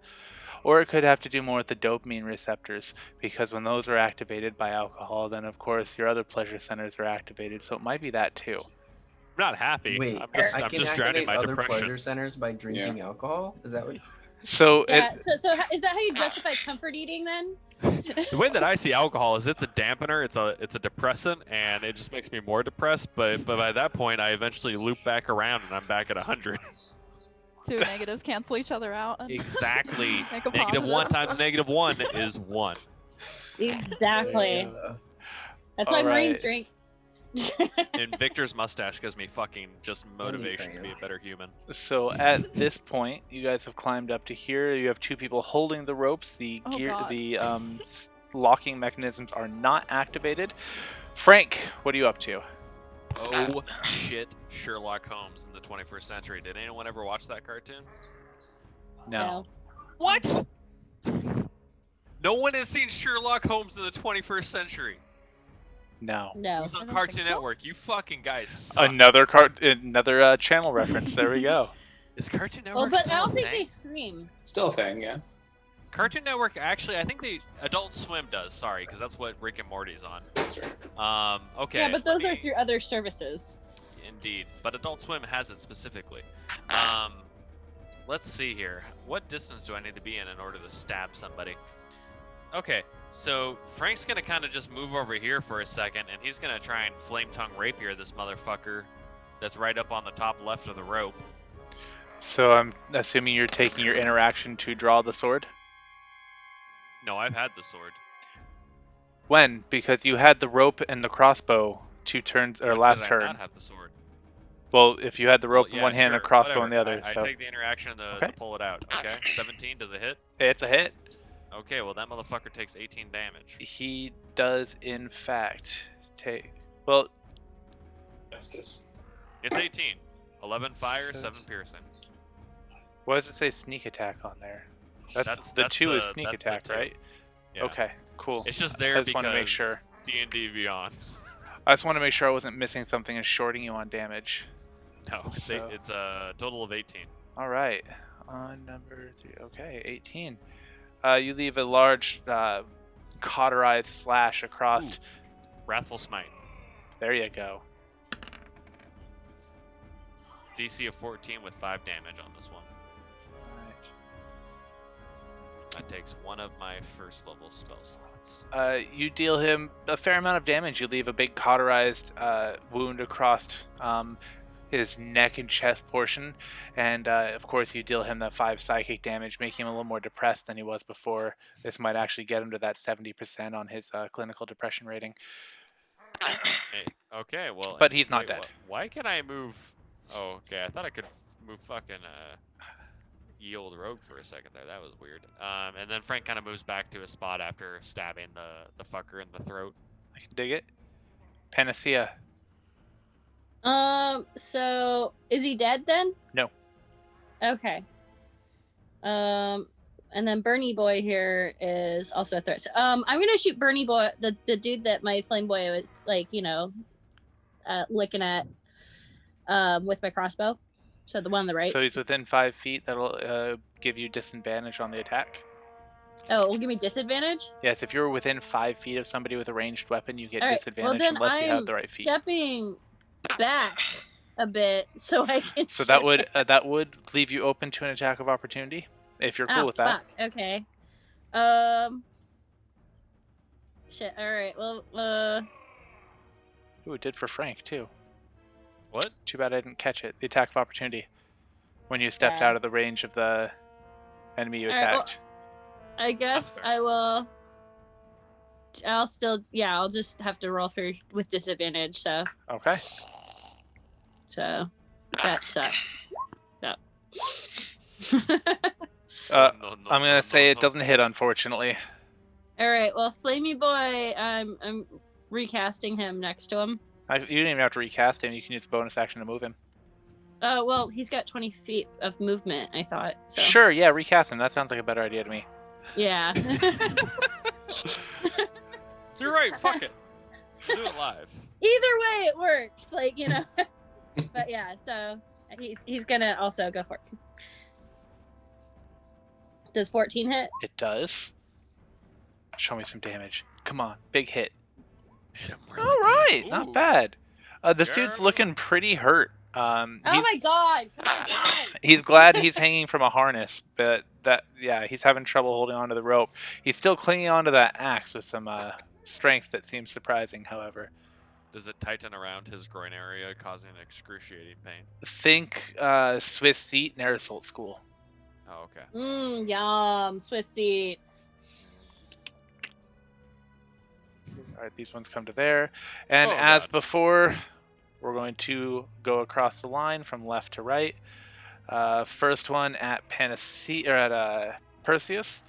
Or it could have to do more with the dopamine receptors, because when those are activated by alcohol, then of course your other pleasure centers are activated. So it might be that too. I'm not happy. Wait, I'm just, I I'm can just drowning activate my other depression. pleasure centers by drinking alcohol? Is that what? So Yeah. it, So is that how you justify comfort eating then? The way that I see alcohol is it's a dampener, it's a depressant, and it just makes me more depressed. But by that point, I eventually loop back around and I'm back at 100. Two negatives cancel each other out. And Exactly. make a Negative 1 positive. times negative 1 is 1. Exactly. Uh, That's why All Marines right. drink. And Victor's mustache gives me fucking just motivation to be a fans. better human. So at this point, you guys have climbed up to here. You have two people holding the ropes. The Oh, gear, God. the locking mechanisms are not activated. Frank, what are you up to? Oh shit, Sherlock Holmes in the 21st century. Did anyone ever watch that cartoon? No. What? No one has seen Sherlock Holmes in the 21st century. No. It No. was I on don't Cartoon think so. Network. You fucking guys suck. Another channel reference. There we go. Is Cartoon Network Well, but still I don't a think thing? they stream. Still a thing, yeah. Cartoon Network, actually, I think Adult Swim does. Sorry, because that's what Rick and Morty's on. That's right. Okay. Yeah, but those let are me- through other services. Indeed, but Adult Swim has it specifically. Let's see here. What distance do I need to be in order to stab somebody? Okay, so Frank's gonna kind of just move over here for a second, and he's gonna try and flame tongue rapier this motherfucker that's right up on the top left of the rope. So I'm assuming you're taking your interaction to draw the sword. No, I've had the sword. When? Because you had the rope and the crossbow 2 turns or When last did I turn. not have the sword? Well, if you had the rope Well, in yeah, one hand and a sure, crossbow in the whatever. other, I so take the interaction to Okay. pull it out. Okay, 17, does it hit? it's a hit. Okay, well that motherfucker takes 18 damage. He does in fact take. Well, Justice. It's 18. 11 fire, So- 7 piercing. why does it say sneak attack on there? That's the 2 is sneak that's the attack, 2. right? Yeah. Okay, cool. It's just there I just because want to make sure. D&D Beyond. I just want to make sure I wasn't missing something and shorting you on damage. No, So- it's a total of 18. All right, on number 3. Okay, 18. You leave a large cauterized slash across. Ooh. Wrathful Smite. There you go. DC of 14 with 5 damage on this one. Alright. That takes one of my first level spell slots. You deal him a fair amount of damage. You leave a big cauterized wound across his neck and chest portion, and of course you deal him that 5 psychic damage, making him a little more depressed than he was before. This might actually get him to that 70% on his clinical depression rating. Hey, okay, well. But he's not wait, dead. Why can I move? Oh, okay. I thought I could move fucking ye old rogue for a second there. That was weird. And then Frank kind of moves back to his spot after stabbing the fucker in the throat. I can dig it. Panacea. So is he dead then? No. Okay. And then Bernie Boy here is also a threat. So, I'm gonna shoot Bernie Boy, the dude that my flame boy was like, licking at, with my crossbow. So the one on the right. So he's within 5 feet. That'll give you disadvantage on the attack. Oh, it will give me disadvantage. Yes, if you're within 5 feet of somebody with a ranged weapon, you get All right. Well, disadvantage then unless you I'm have the right feet. stepping back a bit so I can. So that shoot would leave you open to an attack of opportunity if you're cool Ah, with that. fuck. Okay. Shit. All right. Well. Ooh, it did for Frank too. What? Too bad I didn't catch it. The attack of opportunity. When you stepped Yeah. out of the range of the enemy you All right, well, attacked. I guess fair. I will. I'll still, yeah, I'll just have to roll with disadvantage. So Okay. that sucked. So. I'm gonna say it doesn't hit, unfortunately. All right. Well, Flamey Boy, I'm recasting him next to him. You didn't even have to recast him. You can use bonus action to move him. Oh, well, he's got 20 feet of movement, I thought. So. Sure, yeah, recast him. That sounds like a better idea to me. Yeah. You're right. Fuck it. Do it live. Either way, it works. Like, you know. But yeah, so he's gonna also go for it. Does 14 hit? It does. Show me some damage. Come on, big hit. Hit him All really right, good. not Ooh. bad. This dude's Jeremy. looking pretty hurt. Oh my god! Come on, guys. He's glad he's hanging from a harness, but he's having trouble holding onto the rope. He's still clinging onto that axe with some strength that seems surprising, however. Does it tighten around his groin area, causing excruciating pain? Think Swiss seat and air assault school. Oh, okay. Yum. Swiss seats. All right, these ones come to there. And Oh, as God. before, we're going to go across the line from left to right. First one at Panacea, or at Perseus.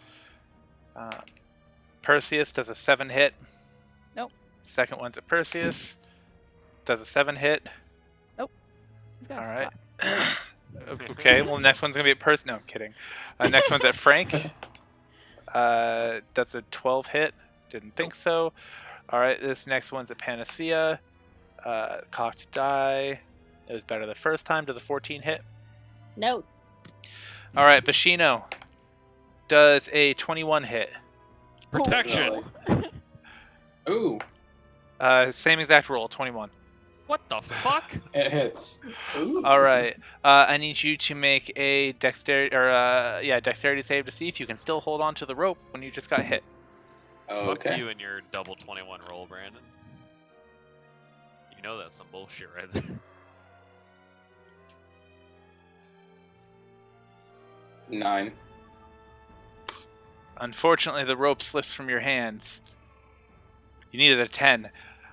Perseus does a 7 hit. Nope. Second one's at Perseus. Does a 7 hit. He's gonna All right. suck. Okay, well, next one's going to be at Perseus. No, I'm kidding. Next one's at Frank. That's a 12 hit. Didn't think so. All right, this next one's at Panacea. Cocked die. It was better the first time. Does a 14 hit? No. All right, Bashino does a 21 hit. Protection. Ooh, Same exact roll, 21. What the fuck? it hits. Ooh. All right, I need you to make a dexterity save to see if you can still hold on to the rope when you just got hit. Fuck Okay. you and your double 21 roll, Brandon. You know that's some bullshit right there. 9. Unfortunately, the rope slips from your hands. You needed a 10,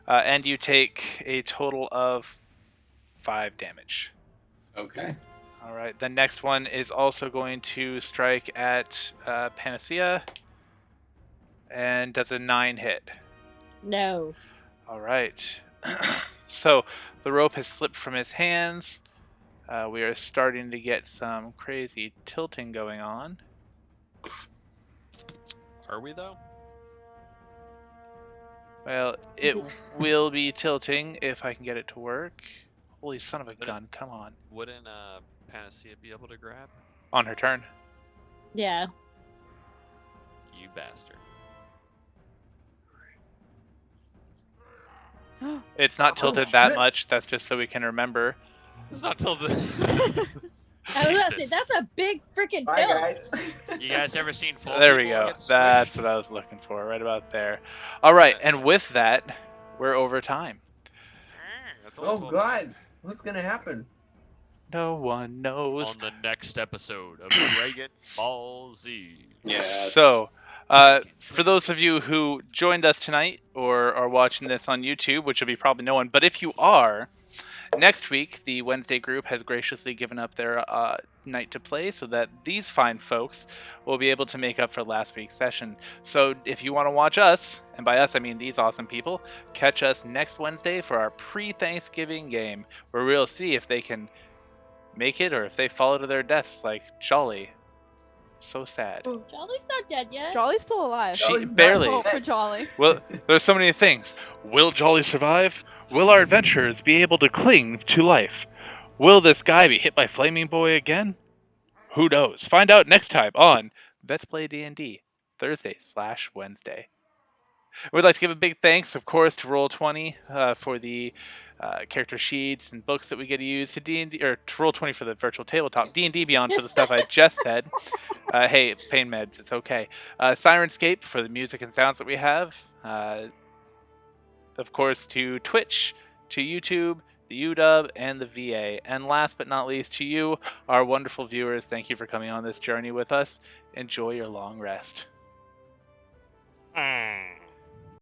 and you take a total of 5 damage. Okay. All right, the next one is also going to strike at Panacea, and does a 9 hit. No. All right. So the rope has slipped from his hands. We are starting to get some crazy tilting going on. Are we though? Well, it will be tilting if I can get it to work. Holy son of a gun, come on. Wouldn't Panacea be able to grab? On her turn. Yeah. You bastard. It's not tilted that much. That's just so we can remember. It's not till the. I was gonna say Jesus. that's a big freaking Bye, tilt. guys. You guys ever seen full There we people go. get squished? That's what I was looking for, right about there. All right, and with that, we're over time. That's only Oh 12 God, minutes. what's gonna happen? No one knows. On the next episode of Dragon Ball Z. Yes. So, for those of you who joined us tonight or are watching this on YouTube, which will be probably no one, but if you are, next week the Wednesday group has graciously given up their night to play so that these fine folks will be able to make up for last week's session. So if you want to watch us, and by us I mean these awesome people, catch us next Wednesday for our pre-Thanksgiving game, where we'll see if they can make it or if they fall to their deaths like Jolly. So sad. Jolly's not dead yet. Jolly's still alive. She Jolly's not barely. Hope for Jolly. Well, there's so many things. Will Jolly survive? Will our adventurers be able to cling to life? Will this guy be hit by Flaming Boy again? Who knows? Find out next time on Let's Play D&D, Thursday/Wednesday. We'd like to give a big thanks, of course, to Roll20 for the character sheets and books that we get to use, to D&D, or to Roll20 for the virtual tabletop, D&D Beyond for the stuff I just said. Hey, pain meds, it's okay. Sirenscape for the music and sounds that we have. Of course, to Twitch to YouTube, the UW, and the VA. And last but not least, to you, our wonderful viewers, thank you for coming on this journey with us. Enjoy your long rest. Mm.